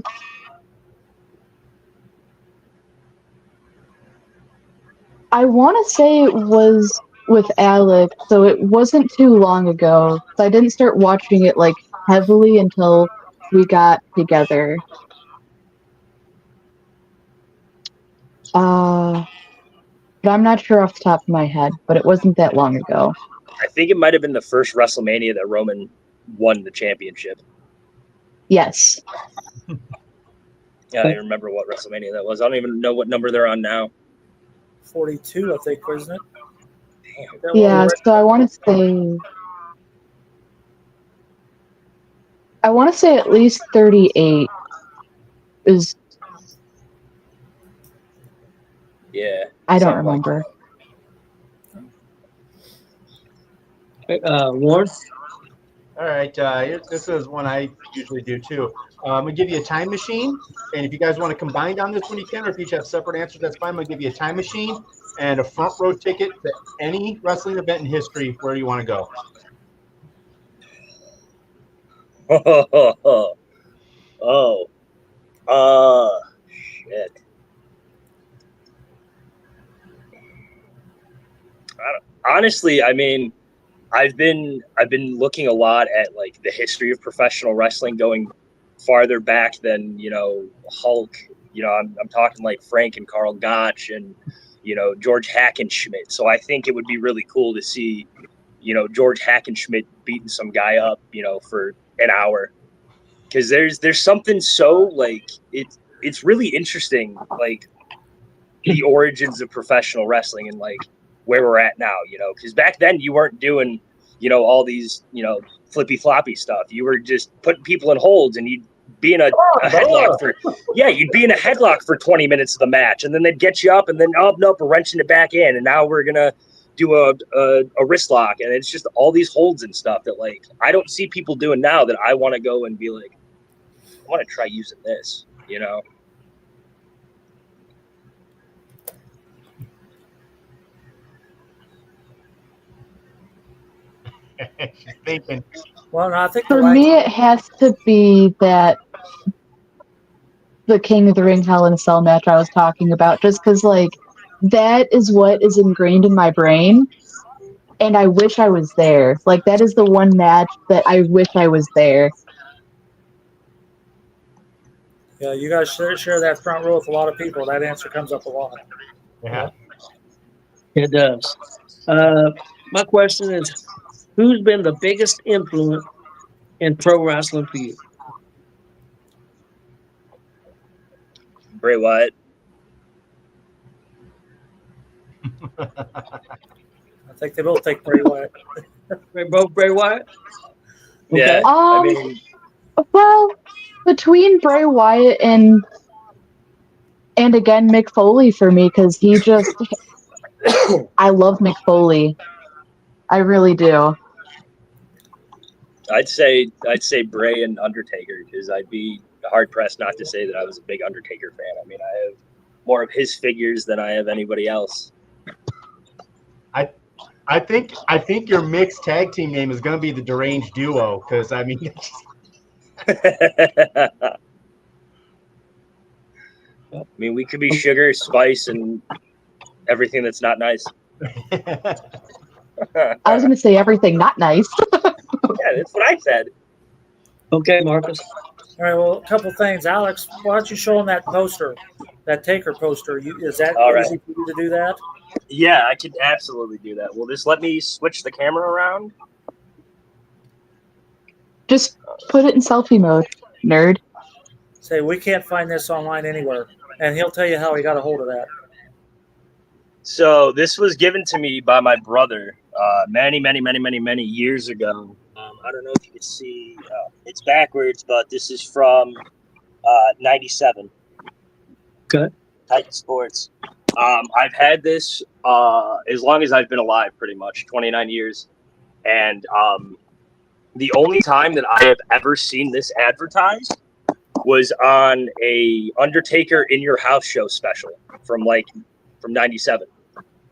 want to say it was with Alex, so it wasn't too long ago. So I didn't start watching it like heavily until we got together. But I'm not sure off the top of my head, but it wasn't that long ago. I think it might have been the first WrestleMania that Roman won the championship. Yes. Yeah, I remember what WrestleMania that was. I don't even know what number they're on now. 42, I think, isn't it? Damn. Yeah, so I want to say at least 38 is. Yeah. I don't remember. Warren? All right, this is one I usually do too. I'm gonna give you a time machine, and if you guys want to combine on this one, you can, or if you each have separate answers, that's fine. I'm gonna give you a time machine and a front row ticket to any wrestling event in history where you want to go. Shit. Honestly, I mean, I've been looking a lot at like the history of professional wrestling, going farther back than Hulk. I'm talking like Frank and Karl Gotch and George Hackenschmidt. So I think it would be really cool to see George Hackenschmidt beating some guy up for an hour, because there's something so like it's really interesting, like the origins of professional wrestling and like where we're at now, because back then you weren't doing, all these, flippy floppy stuff. You were just putting people in holds and you be in a headlock for you'd be in a headlock for 20 minutes of the match, and then they'd get you up, and then nope, we're wrenching it back in, and now we're gonna do a wrist lock, and it's just all these holds and stuff that like I don't see people doing now that I want to go and be like, I want to try using this, you know. She's thinking. Well, no, I think For me, it has to be that the King of the Ring Hell in a Cell match I was talking about, just because, like, that is what is ingrained in my brain, and I wish I was there. Like, that is the one match that I wish I was there. Yeah, you guys share that front row with a lot of people. That answer comes up a lot. Yeah. It does. My question is, who's been the biggest influence in pro wrestling for you? Bray Wyatt. I think they both take Bray Wyatt. Both Bray Wyatt? Yeah. Okay. I mean, Well, between Bray Wyatt and again Mick Foley for me, because he just I love Mick Foley. I really do. I'd say Bray and Undertaker, because I'd be hard pressed not to say that I was a big Undertaker fan. I mean, I have more of his figures than I have anybody else. I think your mixed tag team name is going to be the Deranged Duo, because I mean. I mean, we could be sugar, spice, and everything that's not nice. I was going to say everything not nice. Yeah, that's what I said. Okay, Marcus. All right, well, a couple things. Alex, why don't you show them that poster, that Taker poster? Is that All right. easy for you to do that? Yeah, I could absolutely do that. Well, just let me switch the camera around. Just put it in selfie mode, nerd. Say, we can't find this online anywhere. And he'll tell you how he got a hold of that. So this was given to me by my brother many years ago. I don't know if you can see. It's backwards, but this is from 97. Okay. Titan Sports. I've had this as long as I've been alive, pretty much, 29 years. And the only time that I have ever seen this advertised was on a Undertaker in Your House show special from 97.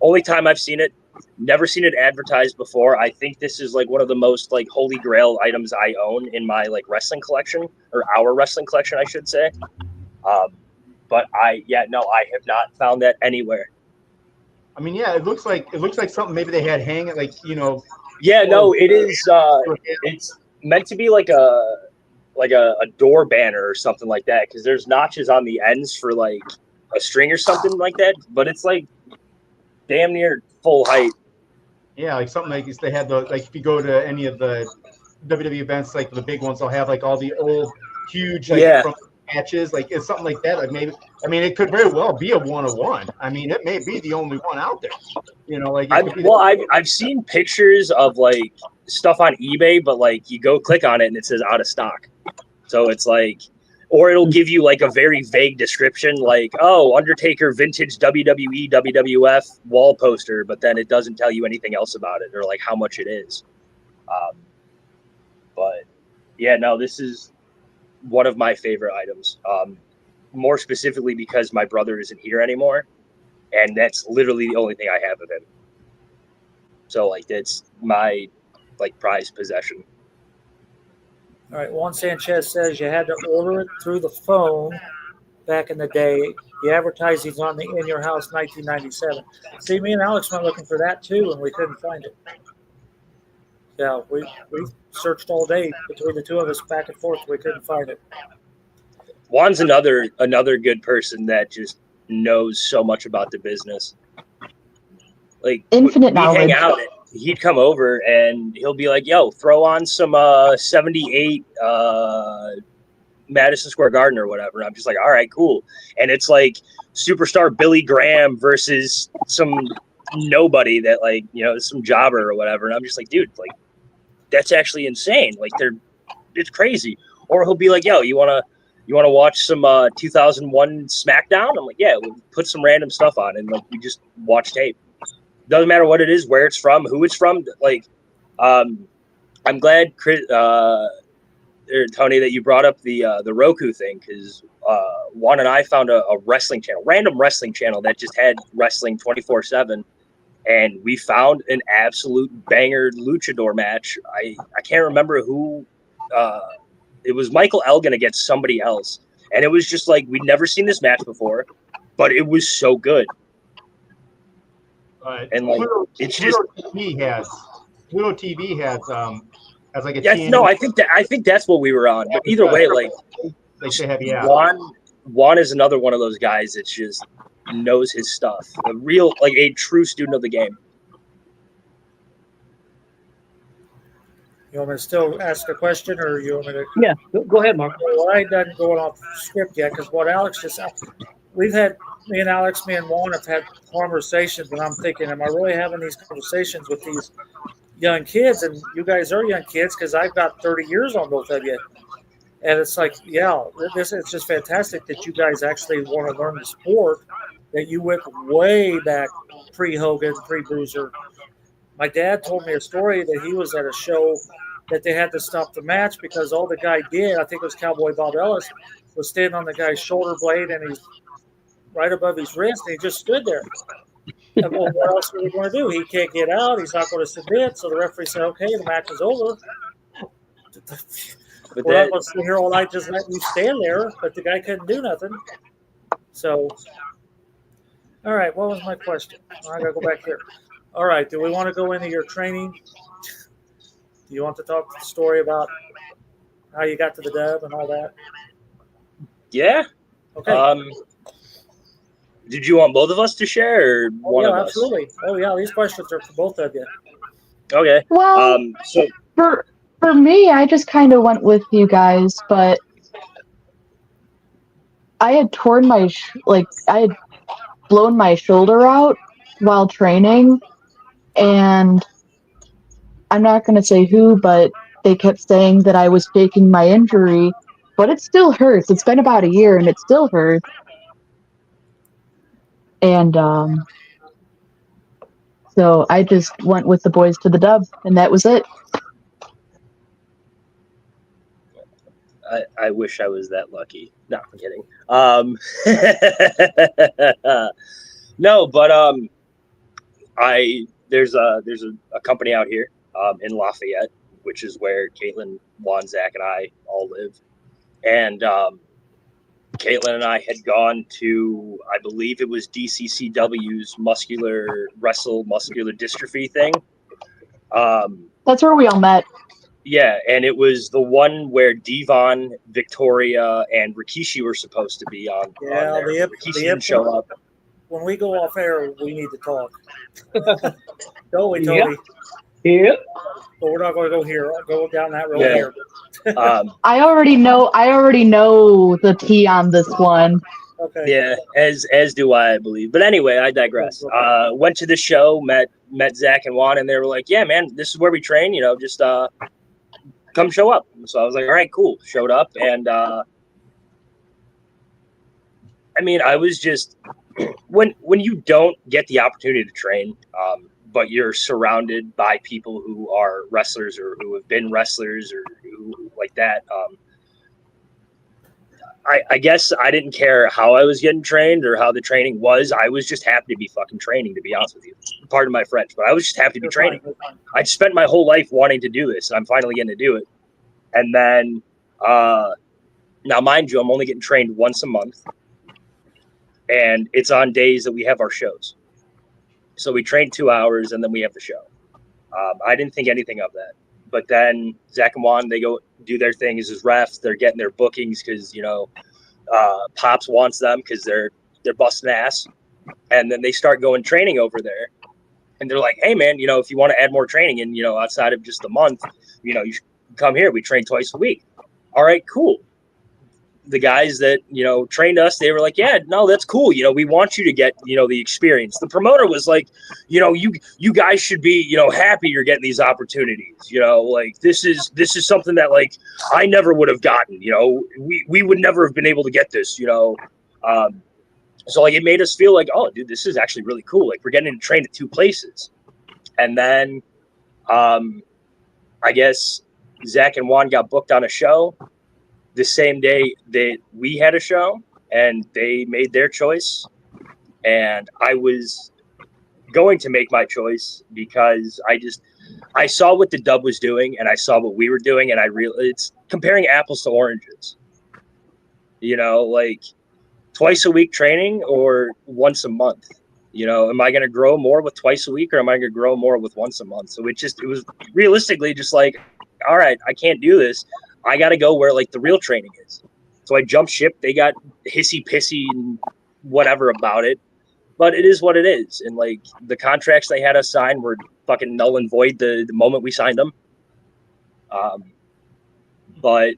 Only time I've seen it. Never seen it advertised before. I think this is like one of the most like holy grail items I own in my like wrestling collection, or our wrestling collection, I should say. But I have not found that anywhere. I mean, yeah, it looks like something maybe they had hanging, like, you know. Yeah, no, it is. It's meant to be like a door banner or something like that, because there's notches on the ends for like a string or something like that. But it's like damn near full height. Yeah, like something like this. They had the, like, if you go to any of the WWE events, like the big ones, they'll have like all the old huge from matches. Like, it's something like that. Like, maybe, I mean, it could very well be a 1-of-1. I mean, it may be the only one out there. You know, like, I've seen pictures of like stuff on eBay, but like you go click on it and it says out of stock. So it's like, or it'll give you like a very vague description, like, oh, Undertaker vintage WWE WWF wall poster, but then it doesn't tell you anything else about it or like how much it is. But yeah, no, this is one of my favorite items. More specifically because my brother isn't here anymore, and that's literally the only thing I have of him. So like that's my like prized possession. All right, Juan Sanchez says you had to order it through the phone back in the day. The advertising's on the In Your House 1997. See, me and Alex went looking for that too, and we couldn't find it. Yeah, we searched all day between the two of us back and forth. We couldn't find it. Juan's another good person that just knows so much about the business. Like Infinite knowledge. Hang out. He'd come over and he'll be like, yo, throw on some 78 Madison Square Garden or whatever. And I'm just like, all right, cool. And it's like superstar Billy Graham versus some nobody that like, you know, some jobber or whatever. And I'm just like, dude, like, that's actually insane. Like it's crazy. Or he'll be like, yo, you wanna watch some 2001 SmackDown? I'm like, yeah, we'll put some random stuff on, and like we just watch tape. Doesn't matter what it is, where it's from, who it's from. Like, I'm glad, Chris, Tony, that you brought up the Roku thing, because Juan and I found a wrestling channel, random wrestling channel that just had wrestling 24/7, and we found an absolute banger luchador match. I can't remember who. It was Michael Elgin against somebody else, and it was just like we'd never seen this match before, but it was so good. And like it's just Pluto TV has like a yes, TNT. no, I think that's what we were on. But either way, like they have, yeah. Juan is another one of those guys that just knows his stuff. A real, like a true student of the game. You want me to still ask a question, or you want me to? Yeah, go ahead, Mark. Well, I ain't going off script yet, because what Alex just, me and Alex, me and Juan have had conversations, and I'm thinking, am I really having these conversations with these young kids? And you guys are young kids, because I've got 30 years on both of you. And it's like, yeah, it's just fantastic that you guys actually want to learn the sport, that you went way back pre-Hogan, pre-Bruiser. My dad told me a story that he was at a show that they had to stop the match because all the guy did, I think it was Cowboy Bob Ellis, was standing on the guy's shoulder blade, and he's right above his wrist, and he just stood there. And well, what else are we going to do? He can't get out. He's not going to submit. So the referee said, okay, the match is over. But We're not going to sit here all night just letting you stand there, but the guy couldn't do nothing. So, all right, what was my question? I got to go back here. All right, do we want to go into your training? Do you want to talk the story about how you got to the dub and all that? Yeah. Okay. Did you want both of us to share, or one of us? Absolutely. Oh, yeah, these questions are for both of you. Okay. Well, So for me, I just kind of went with you guys, but I had torn I had blown my shoulder out while training, and I'm not going to say who, but they kept saying that I was faking my injury, but it still hurts. It's been about a year, and it still hurts. And so I just went with the boys to the dub, and that was it. I wish I was that lucky. No, I'm kidding. No, but there's a company out here in Lafayette, which is where Caitlin, Juan, Zach, and I all live. And Caitlin and I had gone to, I believe it was DCCW's muscular dystrophy thing. That's where we all met. Yeah, and it was the one where Devon, Victoria, and Rikishi were supposed to be on. Yeah, on there. Rikishi didn't show up. When we go off air, we need to talk. Don't we, Tony? Yep. But we're not going to go here. I'll go down that road here. I already know the tea on this one. Okay. Yeah, as do I believe. But anyway, I digress. Went to the show, met Zach and Juan, and they were like, "Yeah, man, this is where we train. You know, just come show up." So I was like, "All right, cool." Showed up, and I mean, I was just when you don't get the opportunity to train, but you're surrounded by people who are wrestlers or who have been wrestlers or who like that. I guess I didn't care how I was getting trained or how the training was. I was just happy to be fucking training, to be honest with you. Pardon my French, but I was just happy to be training. I'd spent my whole life wanting to do this, and I'm finally getting to do it. And then, now mind you, I'm only getting trained once a month, and it's on days that we have our shows. So we train 2 hours, and then we have the show. I didn't think anything of that. But then Zach and Juan, they go do their thing as refs. They're getting their bookings because, you know, Pops wants them because they're busting ass. And then they start going training over there. And they're like, hey, man, you know, if you want to add more training and, you know, outside of just a month, you know, you should come here. We train twice a week. All right, cool. the guys that, trained us, they were like, yeah, no, that's cool. We want you to get, the experience. The promoter was like, you guys should be, happy you're getting these opportunities. Like this is something that like I never would have gotten. We would never have been able to get this. So like it made us feel like, oh, dude, this is actually really cool. Like we're getting to train at 2 places. And then I guess Zach and Juan got booked on a show the same day that we had a show, and they made their choice. And I was going to make my choice because I saw what the Dub was doing and I saw what we were doing, and it's comparing apples to oranges. Like twice a week training or once a month. Am I going to grow more with twice a week, or am I going to grow more with once a month? So it was realistically just like, all right, I can't do this. I got to go where like the real training is. So I jumped ship. They got hissy pissy and whatever about it, but it is what it is. And like the contracts they had us sign were fucking null and void the moment we signed them. But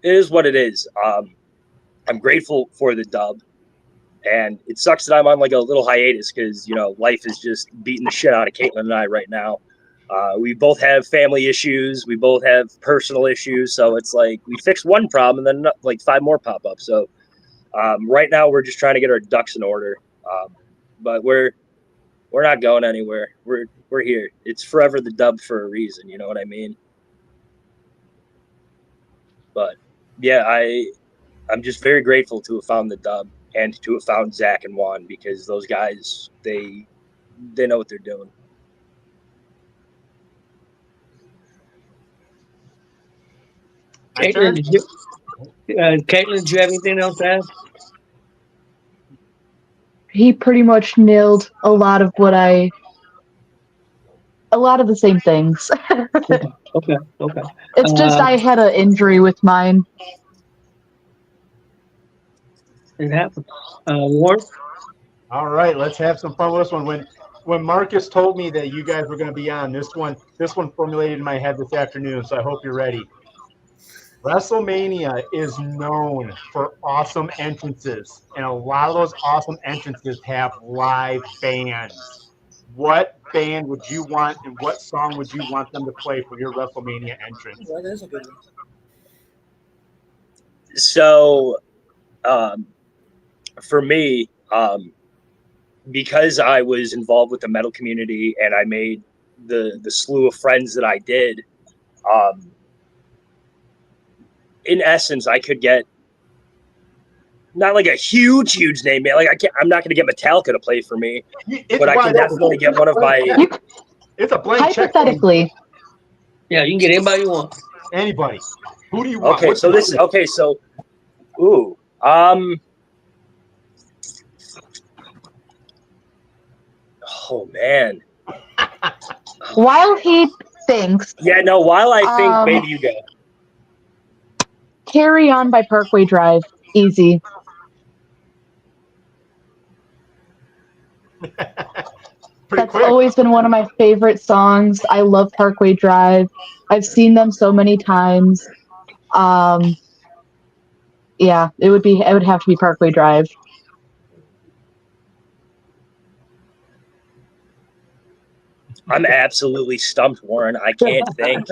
it is what it is. I'm grateful for the Dub. And it sucks that I'm on like a little hiatus because, life is just beating the shit out of Caitlin and I right now. We both have family issues. We both have personal issues. So it's like we fixed one problem and then like 5 more pop up. So right now we're just trying to get our ducks in order. But we're not going anywhere. We're here. It's forever the Dub for a reason. You know what I mean? But yeah, I'm just very grateful to have found the Dub. And to have found Zach and Juan, because those guys, they know what they're doing. Caitlin, did you have anything else to add? He pretty much nailed a lot of the same things. Okay. It's just I had an injury with mine. It happens. Warren? All right, let's have some fun with this one. When Marcus told me that you guys were going to be on, this one formulated in my head this afternoon, so I hope you're ready. WrestleMania is known for awesome entrances, and a lot of those awesome entrances have live bands. What band would you want, and what song would you want them to play for your WrestleMania entrance? That is a good one. So, for me, because I was involved with the metal community and I made the slew of friends that I did, in essence, I could get not like a huge name, man. Like I'm not going to get Metallica to play for me, but I can definitely get one of my. It's a blank check. Hypothetically. Yeah, you can get anybody you want. Anybody. Who do you want? Okay, so ooh, oh man. While he thinks. Yeah, no. While I think, maybe you go. Carry On by Parkway Drive. Easy. Pretty That's quick. always been one of my favorite songs. I love Parkway Drive. I've seen them so many times. Yeah, it would have to be Parkway Drive. I'm absolutely stumped, Warren. I can't think.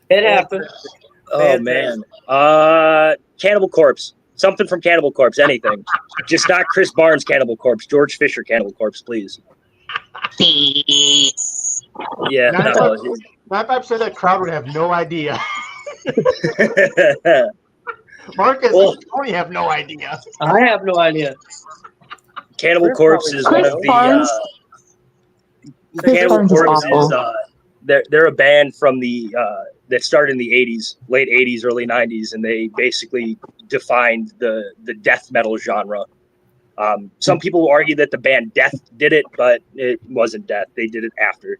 It happened. Oh man. Cannibal Corpse. Something from Cannibal Corpse. Anything. Just not Chris Barnes Cannibal Corpse. George Fisher Cannibal Corpse, please. Yeah. 95% of that crowd would have no idea. Marcus, Well, you have no idea. I have no idea. Cannibal Corpse is one of Barnes? the. Chris Cannibal Barnes is Corpse awful. is they're a band from the that started in the 80s, late 80s, early 90s, and they basically defined the death metal genre. Some people argue that the band Death did it, but it wasn't Death. They did it after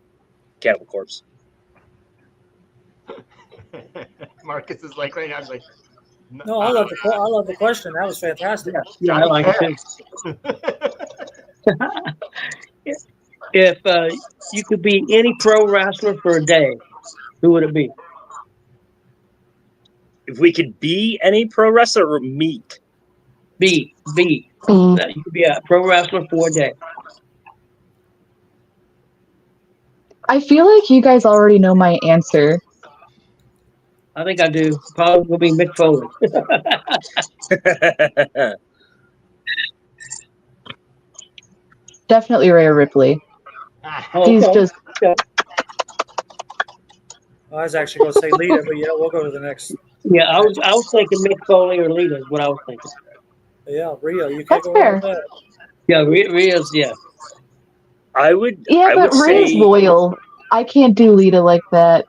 Cannibal Corpse. Marcus is like right now. Like, No, I love the question. That was fantastic. Yeah, I like it too. If you could be any pro wrestler for a day, who would it be? if we could be any pro wrestler or meet. Be. Mm. You could be a pro wrestler for a day. I feel like you guys already know my answer. I think I do. Probably will be Mick Foley. Definitely Rhea Ripley. Oh, She's okay. just Okay. I was actually going to say Lita, but yeah, we'll go to the next. Yeah, I was thinking Mick Foley or Lita is what I was thinking. Yeah, Rhea, you can't that's go wrong fair. with that. Yeah, Rhea's, yeah. I would But Rhea's say loyal. I can't do Lita like that.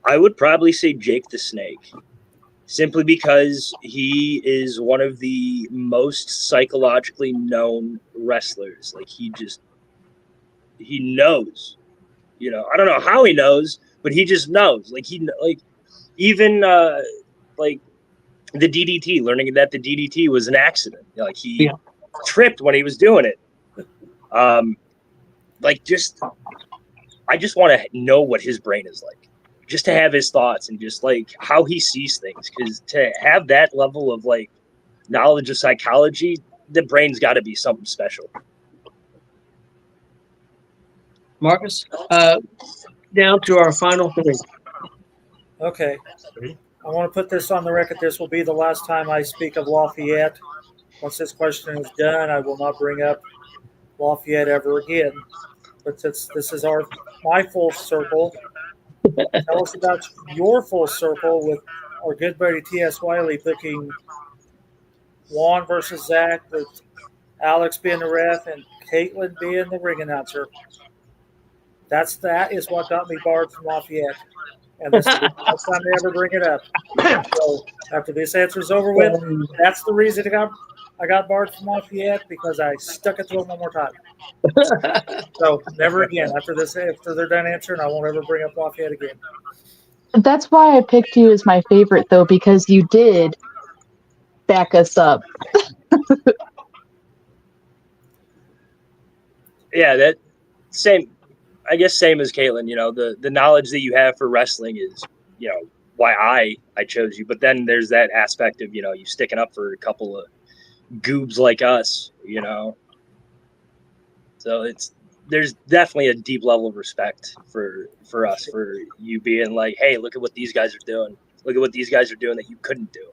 I would probably say Jake the Snake, simply because he is one of the most psychologically known wrestlers. Like he knows, I don't know how he knows, but he just knows. Like even like the DDT, learning that the DDT was an accident. Like he tripped when he was doing it. I just want to know what his brain is like, just to have his thoughts and just like how he sees things. Because to have that level of like knowledge of psychology, the brain's got to be something special. Marcus, down to our final three. Okay. I want to put this on the record. This will be the last time I speak of Lafayette. Once this question is done, I will not bring up Lafayette ever again. But since this is my full circle, tell us about your full circle with our good buddy T.S. Wiley picking Juan versus Zach, with Alex being the ref and Caitlin being the ring announcer. That is what got me barred from Lafayette. And this is the last time they ever bring it up. So after this answer's over with, that's the reason I got barred from Lafayette, because I stuck it to them one more time. So never again. After they're done answering, I won't ever bring up Lafayette again. That's why I picked you as my favorite, though, because you did back us up. Yeah, that same as Caitlin. The knowledge that you have for wrestling is, why I chose you. But then there's that aspect of, you sticking up for a couple of goobs like us, So there's definitely a deep level of respect for us, for you being like, hey, look at what these guys are doing. Look at what these guys are doing that you couldn't do,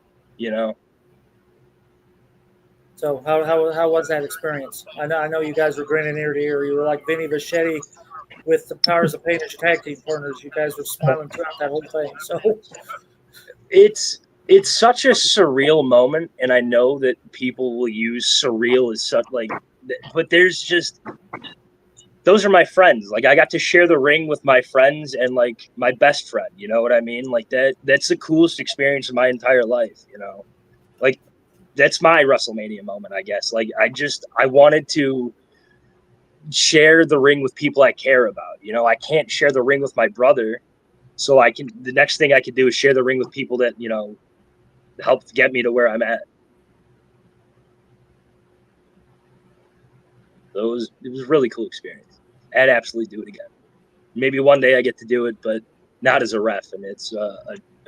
So how was that experience? I know you guys were grinning ear to ear. You were like Vinny Vachetti with the Powers of Pain as your tag team partners. You guys were smiling throughout that whole thing. So it's such a surreal moment, and I know that people will use surreal as such, like, but there's just, those are my friends. Like, I got to share the ring with my friends and like my best friend. You know what I mean? Like that's the coolest experience of my entire life. Like that's my WrestleMania moment, I guess. Like I wanted to share the ring with people I care about. I can't share the ring with my brother, so the next thing I could do is share the ring with people that, helped get me to where I'm at. So it was a really cool experience. I'd absolutely do it again. Maybe one day I get to do it, but not as a ref, and it's a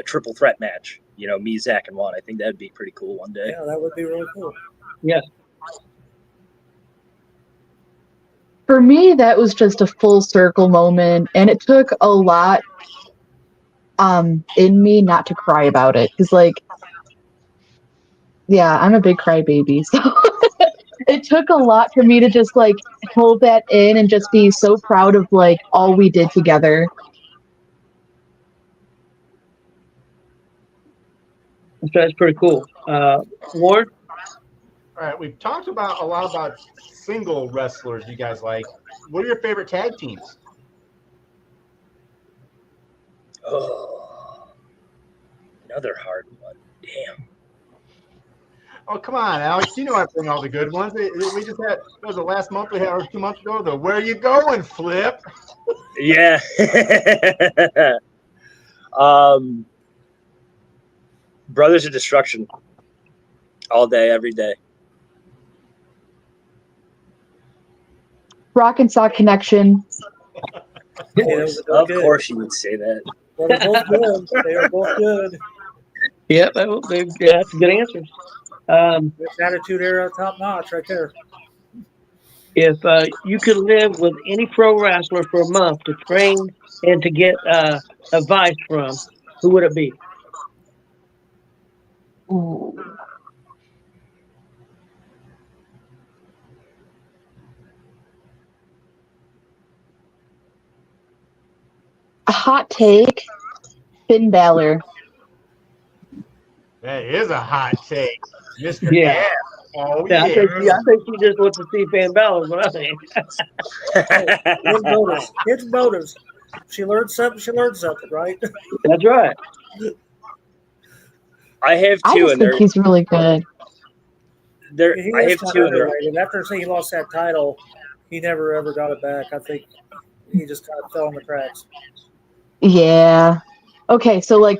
triple threat match. Me, Zach, and Juan. I think that'd be pretty cool one day. yeah, that would be really cool. Yeah. For me, that was just a full circle moment, and it took a lot in me not to cry about it. Because, like, yeah, I'm a big crybaby, so it took a lot for me to just, like, hold that in and just be so proud of, like, all we did together. That's pretty cool. Warren? All right, we've talked a lot about single wrestlers you guys like. What are your favorite tag teams? Oh, another hard one. Damn. Oh, come on, Alex. You know I bring all the good ones. We just had, what was it, last month we had, or 2 months ago, the Where You Going flip. Yeah. Brothers of Destruction. All day, every day. Rock and Sock Connection. Of course you would say that. Well, they're both good. They are both good. Yep, that's a good answer. This Attitude Era, top notch, right there. If you could live with any pro wrestler for a month to train and to get advice from, who would it be? Ooh. A hot take, Finn Balor. That is a hot take, Mr. Yeah. F. Oh Yeah, yeah. I think she just wants to see Finn Balor. What I think. His motives. His motives. She learned something. She learned something, right? That's right. I have I two, just and think he's really good. I have two, and they're After he lost that title, he never ever got it back. I think he just kind of fell in the cracks. Yeah. Okay, so like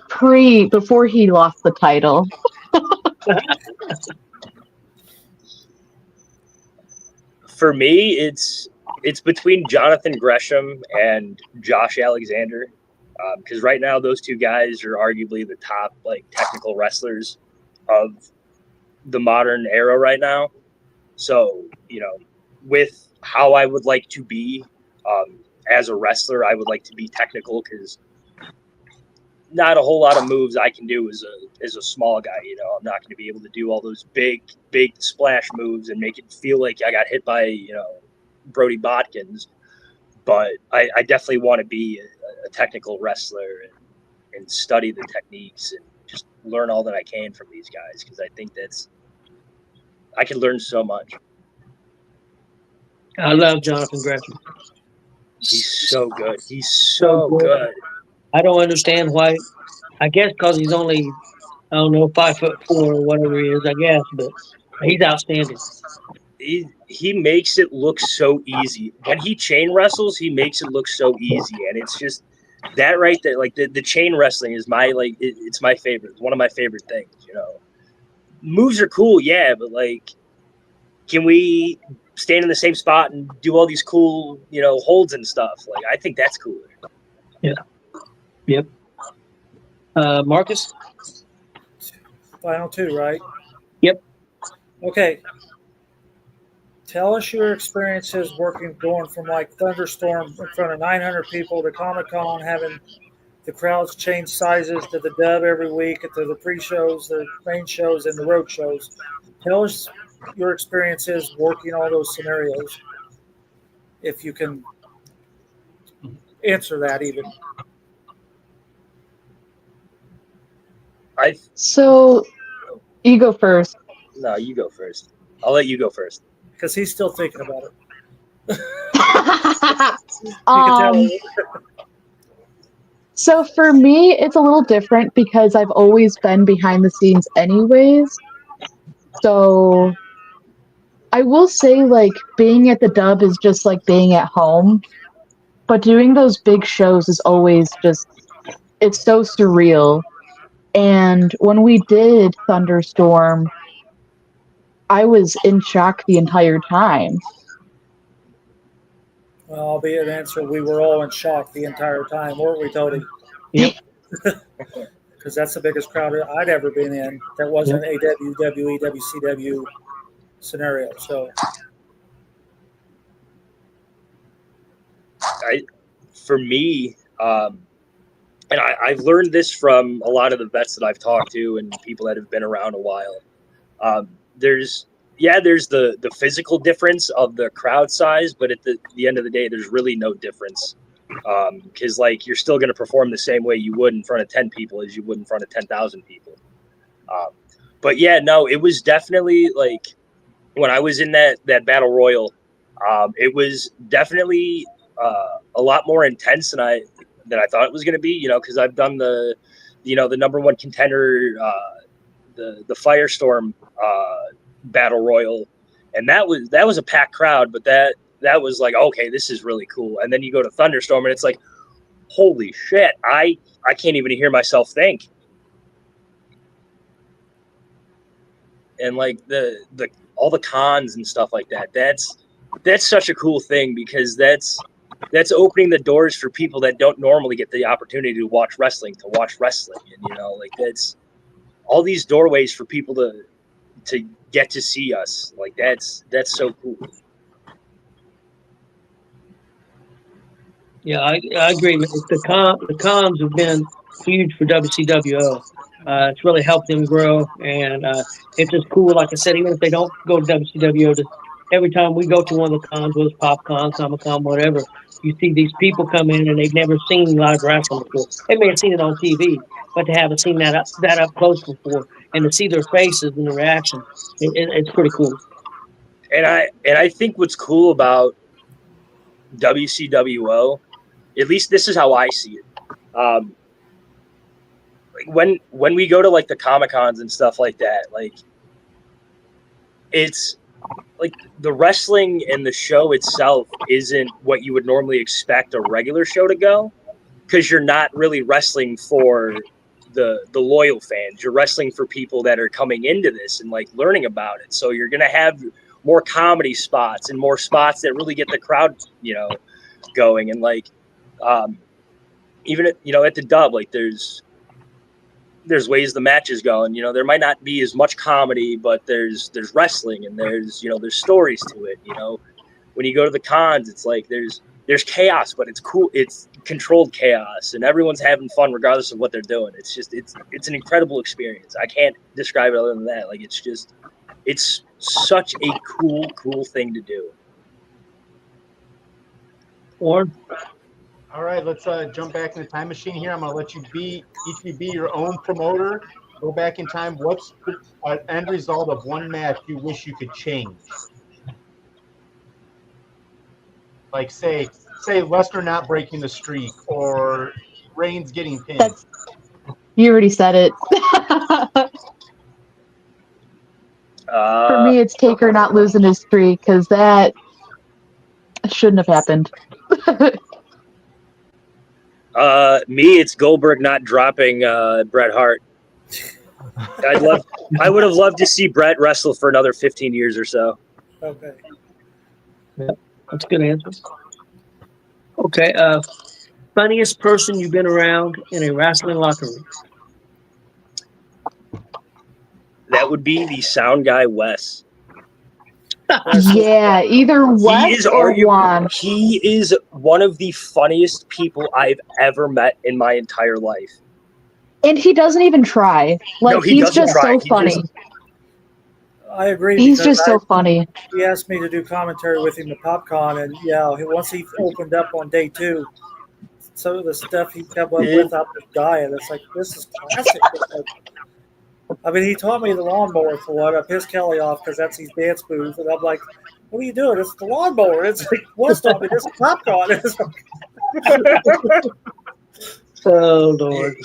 before he lost the title. For me, it's between Jonathan Gresham and Josh Alexander, because right now those two guys are arguably the top like technical wrestlers of the modern era right now. So with how I would like to be as a wrestler, I would like to be technical because not a whole lot of moves I can do as a small guy. I'm not going to be able to do all those big splash moves and make it feel like I got hit by Brody Botkins. But I definitely want to be a technical wrestler and study the techniques and just learn all that I can from these guys, because I think I can learn so much. I love Jonathan Gresham. He's so good. He's so good. I don't understand why. I guess because he's only, I don't know, 5'4" or whatever he is. I guess, but he's outstanding. He makes it look so easy. When he chain wrestles, he makes it look so easy, and it's just that right there. Like the chain wrestling is it's my favorite. It's one of my favorite things. Moves are cool, yeah, but like, can we stand in the same spot and do all these cool, holds and stuff? Like, I think that's cooler. Yeah. Yep. Marcus? Final two, right? Yep. Okay. Tell us your experiences going from like Thunderstorm in front of 900 people to Comic-Con, having the crowds change sizes to the dub every week, to the pre-shows, the main shows, and the road shows. Tell us your experiences working all those scenarios, if you can answer that even. So, you go first. No, you go first. I'll let you go first. Because he's still thinking about it. So for me, it's a little different because I've always been behind the scenes anyways. So I will say, like, being at the dub is just like being at home. But doing those big shows is always it's so surreal. And when we did Thunderstorm, I was in shock the entire time. Well, I'll be an answer. We were all in shock the entire time, weren't we, Tony? Yep. Because that's the biggest crowd I'd ever been in that wasn't a WWE, WCW scenario. So, for me, and I've learned this from a lot of the vets that I've talked to and people that have been around a while. There's the physical difference of the crowd size, but at the end of the day, there's really no difference. Because like, you're still going to perform the same way you would in front of 10 people as you would in front of 10,000 people. But yeah, no, it was definitely like when I was in that battle royal, it was definitely a lot more intense than I thought it was going to be, because I've done the number one contender, the Firestorm battle royal, and that was a packed crowd, but that was like, okay, this is really cool. And then you go to Thunderstorm and it's like, holy shit, I can't even hear myself think. And like the all the cons and stuff like that, that's such a cool thing, because that's that's opening the doors for people that don't normally get the opportunity to watch wrestling, and like that's all these doorways for people to get to see us. Like that's so cool. Yeah, I agree. The cons have been huge for WCWO. It's really helped them grow, and it's just cool. Like I said, even if they don't go to WCWO, every time we go to one of the cons, whether it's PopCon, Comic-Con, whatever, you see these people come in and they've never seen live wrestling before. They may have seen it on TV, but they haven't seen that up close before, and to see their faces and the reaction, it's pretty cool. And I think what's cool about WCWO, at least this is how I see it. Like when we go to like the Comic-Cons and stuff like that, like it's like the wrestling and the show itself isn't what you would normally expect a regular show to go, because you're not really wrestling for the loyal fans. You're wrestling for people that are coming into this and like learning about it. So you're gonna have more comedy spots and more spots that really get the crowd, going. And like even at the dub, like there's ways the matches go, and there might not be as much comedy, but there's wrestling, and there's stories to it. When you go to the cons, it's like there's chaos, but it's cool. It's controlled chaos, and everyone's having fun regardless of what they're doing. It's just it's an incredible experience. I can't describe it other than that. Like it's such a cool thing to do. Warren? All right, let's jump back in the time machine here. I'm going to let you each of you be your own promoter. Go back in time. What's the end result of one match you wish you could change? Like say Lesnar not breaking the streak, or Reigns getting pinned. You already said it. For me, it's Taker not losing his streak, because that shouldn't have happened. Me, it's Goldberg not dropping Bret Hart. I would have loved to see Bret wrestle for another 15 years or so. Okay. Yeah, that's a good answer. Okay, funniest person you've been around in a wrestling locker room? That would be the sound guy, Wes. Yeah, either Wes or Juan. He is one of the funniest people I've ever met in my entire life. And he doesn't even try. Like, no, he's just so funny. I agree. He's just so funny. He asked me to do commentary with him at PopCon, and once he opened up on day 2, some of the stuff he kept up with out the diet, it's like, this is classic. I mean, he taught me the lawnmower for one. I pissed Kelly off because that's his dance move, and I'm like, "What are you doing? It's the lawnmower." It's like, "What's taught me this popcorn?" Oh Lord,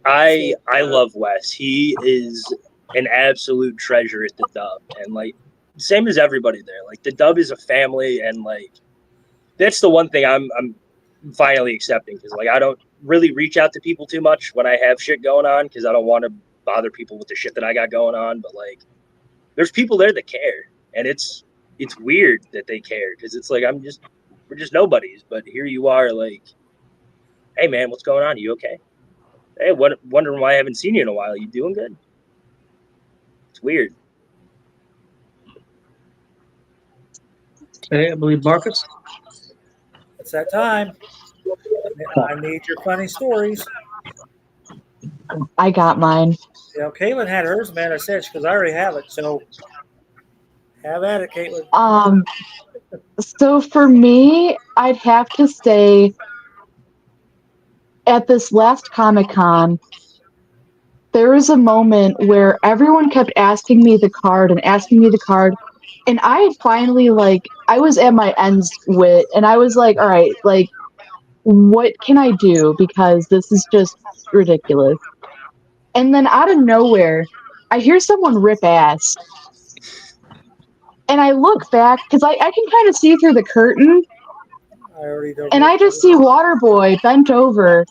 I love Wes. He is an absolute treasure at the Dub, and like same as everybody there. Like the Dub is a family, and like that's the one thing I'm finally accepting, because like I don't really reach out to people too much when I have shit going on, because I don't want to bother people with the shit that I got going on. But like there's people there that care, and it's weird that they care, because it's like we're just nobodies, but here you are, like, hey man, what's going on? Are you okay? Hey, wondering why I haven't seen you in a while. You doing good? It's weird. Hey, I believe Marcus. It's that time. I need your funny stories. I got mine. Caitlin had hers, man. I said, because I already have it. So have at it, Caitlin. So for me, I'd have to say at this last Comic-Con, there was a moment where everyone kept asking me the card, and I finally, I was at my ends with, and I was like, all right, what can I do? Because this is just ridiculous. And then out of nowhere, I hear someone rip ass. And I look back, because I can kind of see through the curtain, and I just see Waterboy bent over,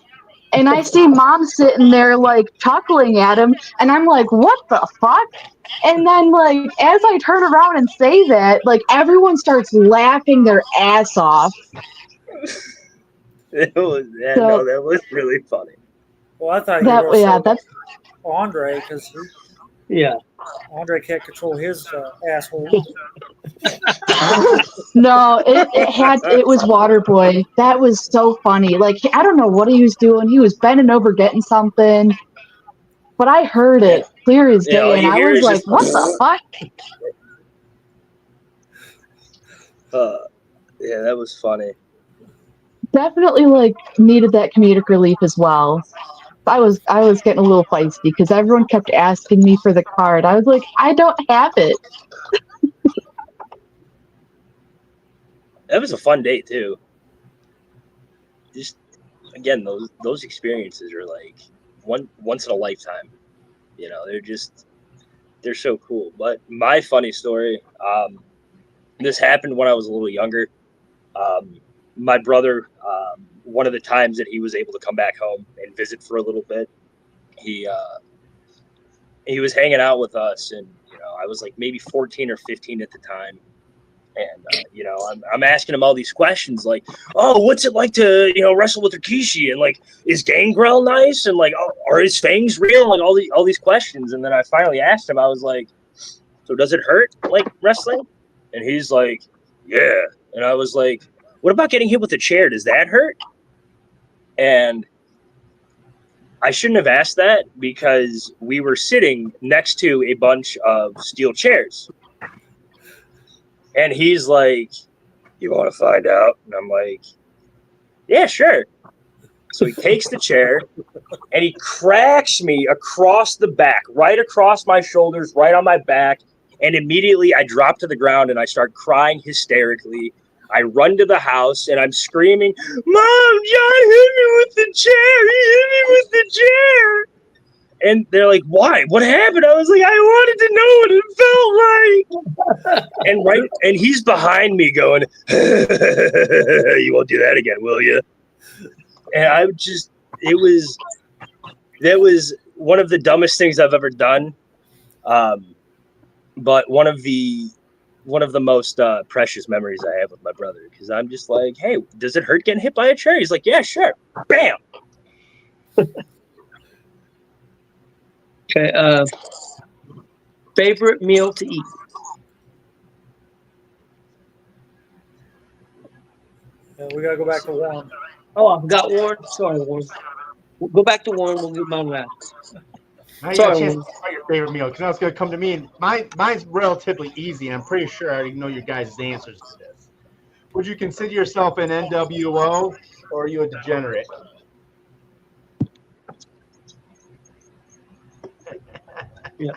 And I see mom sitting there like chuckling at him, and I'm like, what the fuck? And then like as I turn around and say that, like everyone starts laughing their ass off. It was, yeah, no, So that was really funny. Well, I thought you were going to say that's Andre because Yeah. Andre can't control his asshole. no, it was Waterboy. That was so funny. Like I don't know what he was doing. He was bending over getting something, but I heard Yeah, it clear as yeah. All day, and you I hear was is like, just. what the fuck? Yeah, that was funny. Definitely like needed that comedic relief as well. I was getting a little feisty because everyone kept asking me for the card. I was like, I don't have it. That was a fun date too. Just again, those experiences are like once in a lifetime. You know, they're so cool. But my funny story, this happened when I was a little younger. My brother, one of the times that he was able to come back home and visit for a little bit, he was hanging out with us, and I was like maybe 14 or 15 at the time. And I'm asking him all these questions like, oh, what's it like to wrestle with Rikishi, and like, is Gangrel nice, and like, oh, are his fangs real, and all these questions. And then I finally asked him, I was like, so does it hurt like wrestling? And he's like, yeah. And I was like, what about getting hit with a chair? Does that hurt? And I shouldn't have asked that because we were sitting next to a bunch of steel chairs. And he's like, you want to find out? And I'm like, yeah, sure. So he takes the chair and he cracks me across the back, right across my shoulders, right on my back. And immediately I drop to the ground and I start crying hysterically. I run to the house and I'm screaming, Mom, John hit me with the chair. He hit me with the chair. And they're like, why? What happened? I was like, I wanted to know what it felt like. And he's behind me going, you won't do that again, will you? And that was one of the dumbest things I've ever done. But one of the most precious memories I have with my brother, because I'm just like, hey, does it hurt getting hit by a chair? He's like, yeah, sure. Bam. Okay. Favorite meal to eat? Yeah, we got to go back to Warren. Oh, I forgot Warren. Sorry, Warren. We'll go back to Warren. We'll get mine last. Now you got a chance to try your favorite meal, because now it's going to come to me. And mine's relatively easy, and I'm pretty sure I already know your guys' answers to this. Would you consider yourself an NWO, or are you a degenerate? Yeah.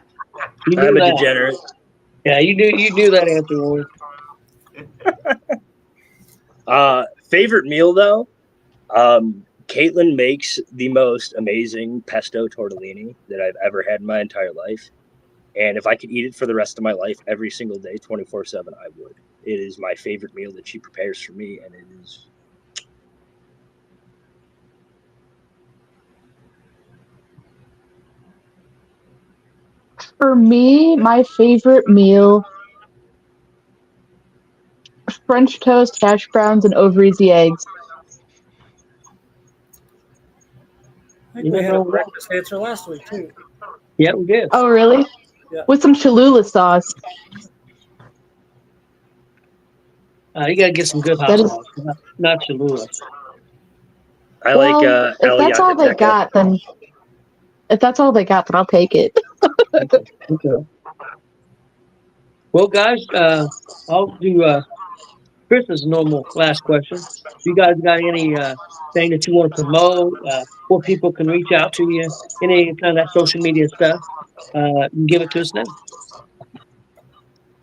I'm a degenerate. Yeah, you do that answer, Warren. Favorite meal though, Caitlin makes the most amazing pesto tortellini that I've ever had in my entire life. And if I could eat it for the rest of my life, every single day, 24/7, I would. It is my favorite meal that she prepares for me, and it is. For me, my favorite meal: French toast, hash browns, and over easy eggs. I think we had a breakfast answer last week too. Yeah, we did. Oh, really? Yeah. With some Cholula sauce. You gotta get some good hot sauce, not Cholula. I like if that's all they got, then I'll take it. Okay. Well, guys, I'll do Chris's normal last question. If you guys got any thing that you want to promote, where people can reach out to you, any kind of that social media stuff, you can give it to us now.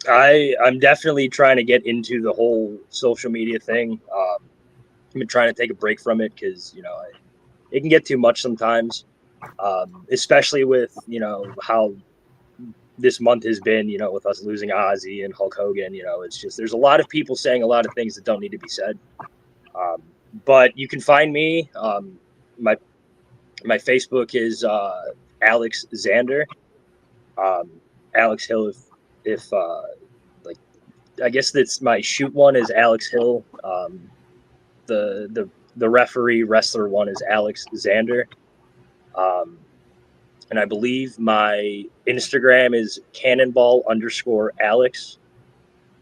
I'm definitely trying to get into the whole social media thing. I've been trying to take a break from it because it can get too much sometimes, especially with how this month has been. With us losing Ozzy and Hulk Hogan, it's just there's a lot of people saying a lot of things that don't need to be said. But you can find me. My My Facebook is Alex Xander. Alex Hill, if like, I guess that's my shoot one is Alex Hill. The referee wrestler one is Alex Xander. And I believe my Instagram is cannonball_Alex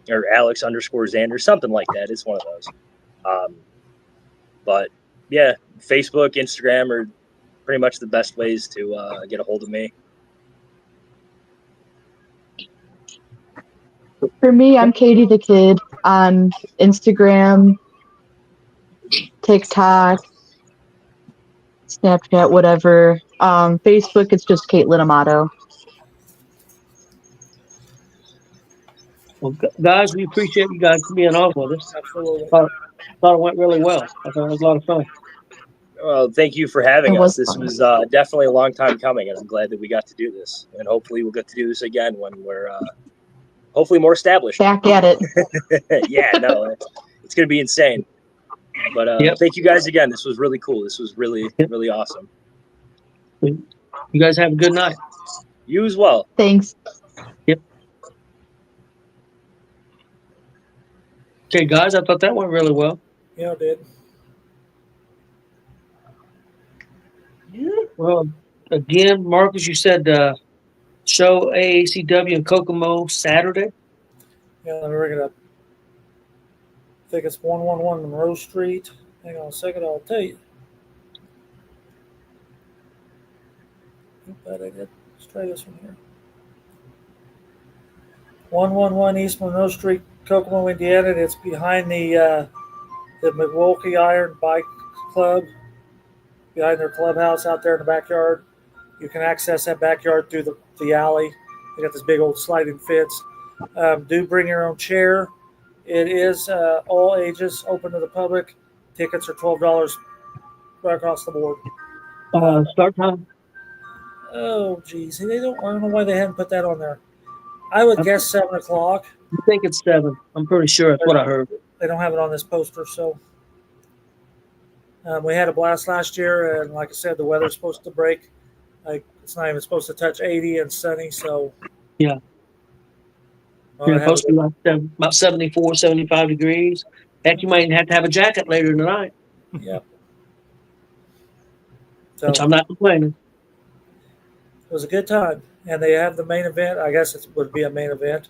or Alex_Xander, something like that. It's one of those. But yeah, Facebook, Instagram are pretty much the best ways to get a hold of me. For me, I'm Katie the Kid on Instagram, TikTok, Snapchat, whatever. Facebook, it's just Caitlin Amato. Well, guys, we appreciate you guys being on with us. Absolutely. Thought it went really well. I thought it was a lot of fun. Well, thank you for having It us. was This fun. was definitely a long time coming, and I'm glad that we got to do this. And hopefully we'll get to do this again when we're hopefully more established. Back at it. Yeah, no, it's going to be insane. But Yep. Thank you guys again. This was really cool. This was really, really awesome. You guys have a good night. You as well. Thanks. Okay, guys, I thought that went really well. Yeah, it did. Well, again, Marcus, you said show AACW in Kokomo Saturday. Yeah, let me ring it up. I think it's 111 Monroe Street. Hang on a second, I'll tell you. But I did. Let's try this one here. 111 East Monroe Street, Kokomo, Indiana. It's behind the Milwaukee Iron Bike Club, behind their clubhouse out there in the backyard. You can access that backyard through the alley. They got this big old sliding fence. Do bring your own chair. It is all ages, open to the public. Tickets are $12 right across the board. Start time. Oh, geez. I don't know why they haven't put that on there. I would guess 7 o'clock. I think it's 7. I'm pretty sure that's what I heard. They don't have it on this poster, so. We had a blast last year, and like I said, the weather's supposed to break. Like, it's not even supposed to touch 80 and sunny, so. Yeah. Well, It's supposed to be like about 74, 75 degrees. Heck, you might have to have a jacket later in the night, yeah. So which I'm not complaining. it was a good time. And they have the main event. I guess it would be a main event.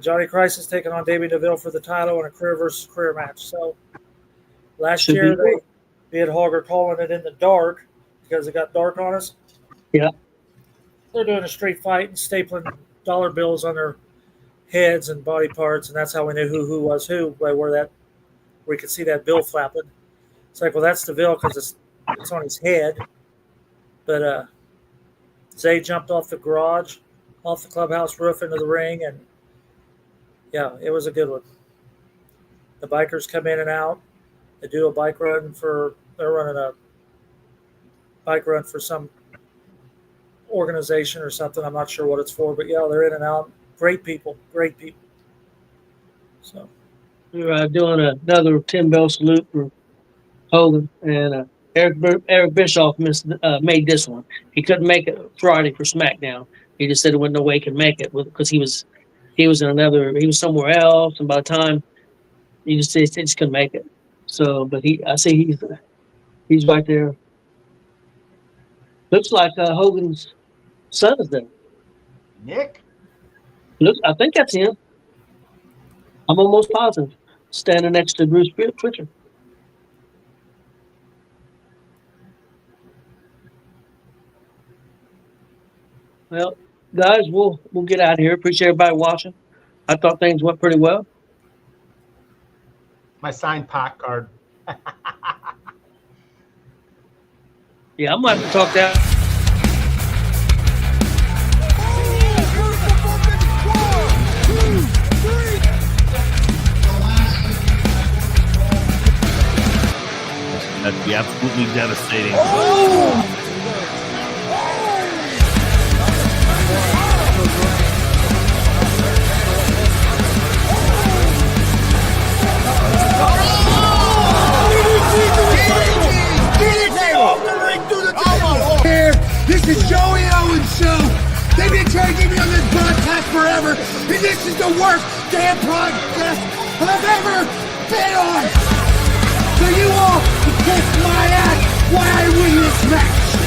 Johnny Christ is taking on Davey DeVille for the title in a career versus career match. So last Should year be they had Hogger calling it in the dark because it got dark on us. Yeah. They're doing a street fight and stapling dollar bills on their heads and body parts, and that's how we knew who was who by where we could see that bill flapping. It's like, well, that's DeVille because it's on his head. But Zay jumped off the garage, off the clubhouse roof into the ring, and yeah, it was a good one. The bikers come in and out. They do a bike run they're running a bike run for some organization or something. I'm not sure what it's for, but yeah, they're in and out. Great people. So We're doing another 10-bell salute for Hogan, and Eric Bischoff made this one. He couldn't make it Friday for SmackDown. He just said there wasn't no way he could make it because he was somewhere else, and by the time he just couldn't make it. So, but I see he's right there. Looks like Hogan's son is there. Nick? I think that's him. I'm almost positive. Standing next to Bruce Pritchard. Well, guys, we'll get out of here. Appreciate everybody watching. I thought things went pretty well. My signed pot card. Yeah, I'm going to have to talk that. That'd be absolutely devastating. Off the ring through the Show. They've been trying to get me on this broadcast forever, and this is the worst damn podcast I've ever been on. So you all can kiss my ass while I win this match.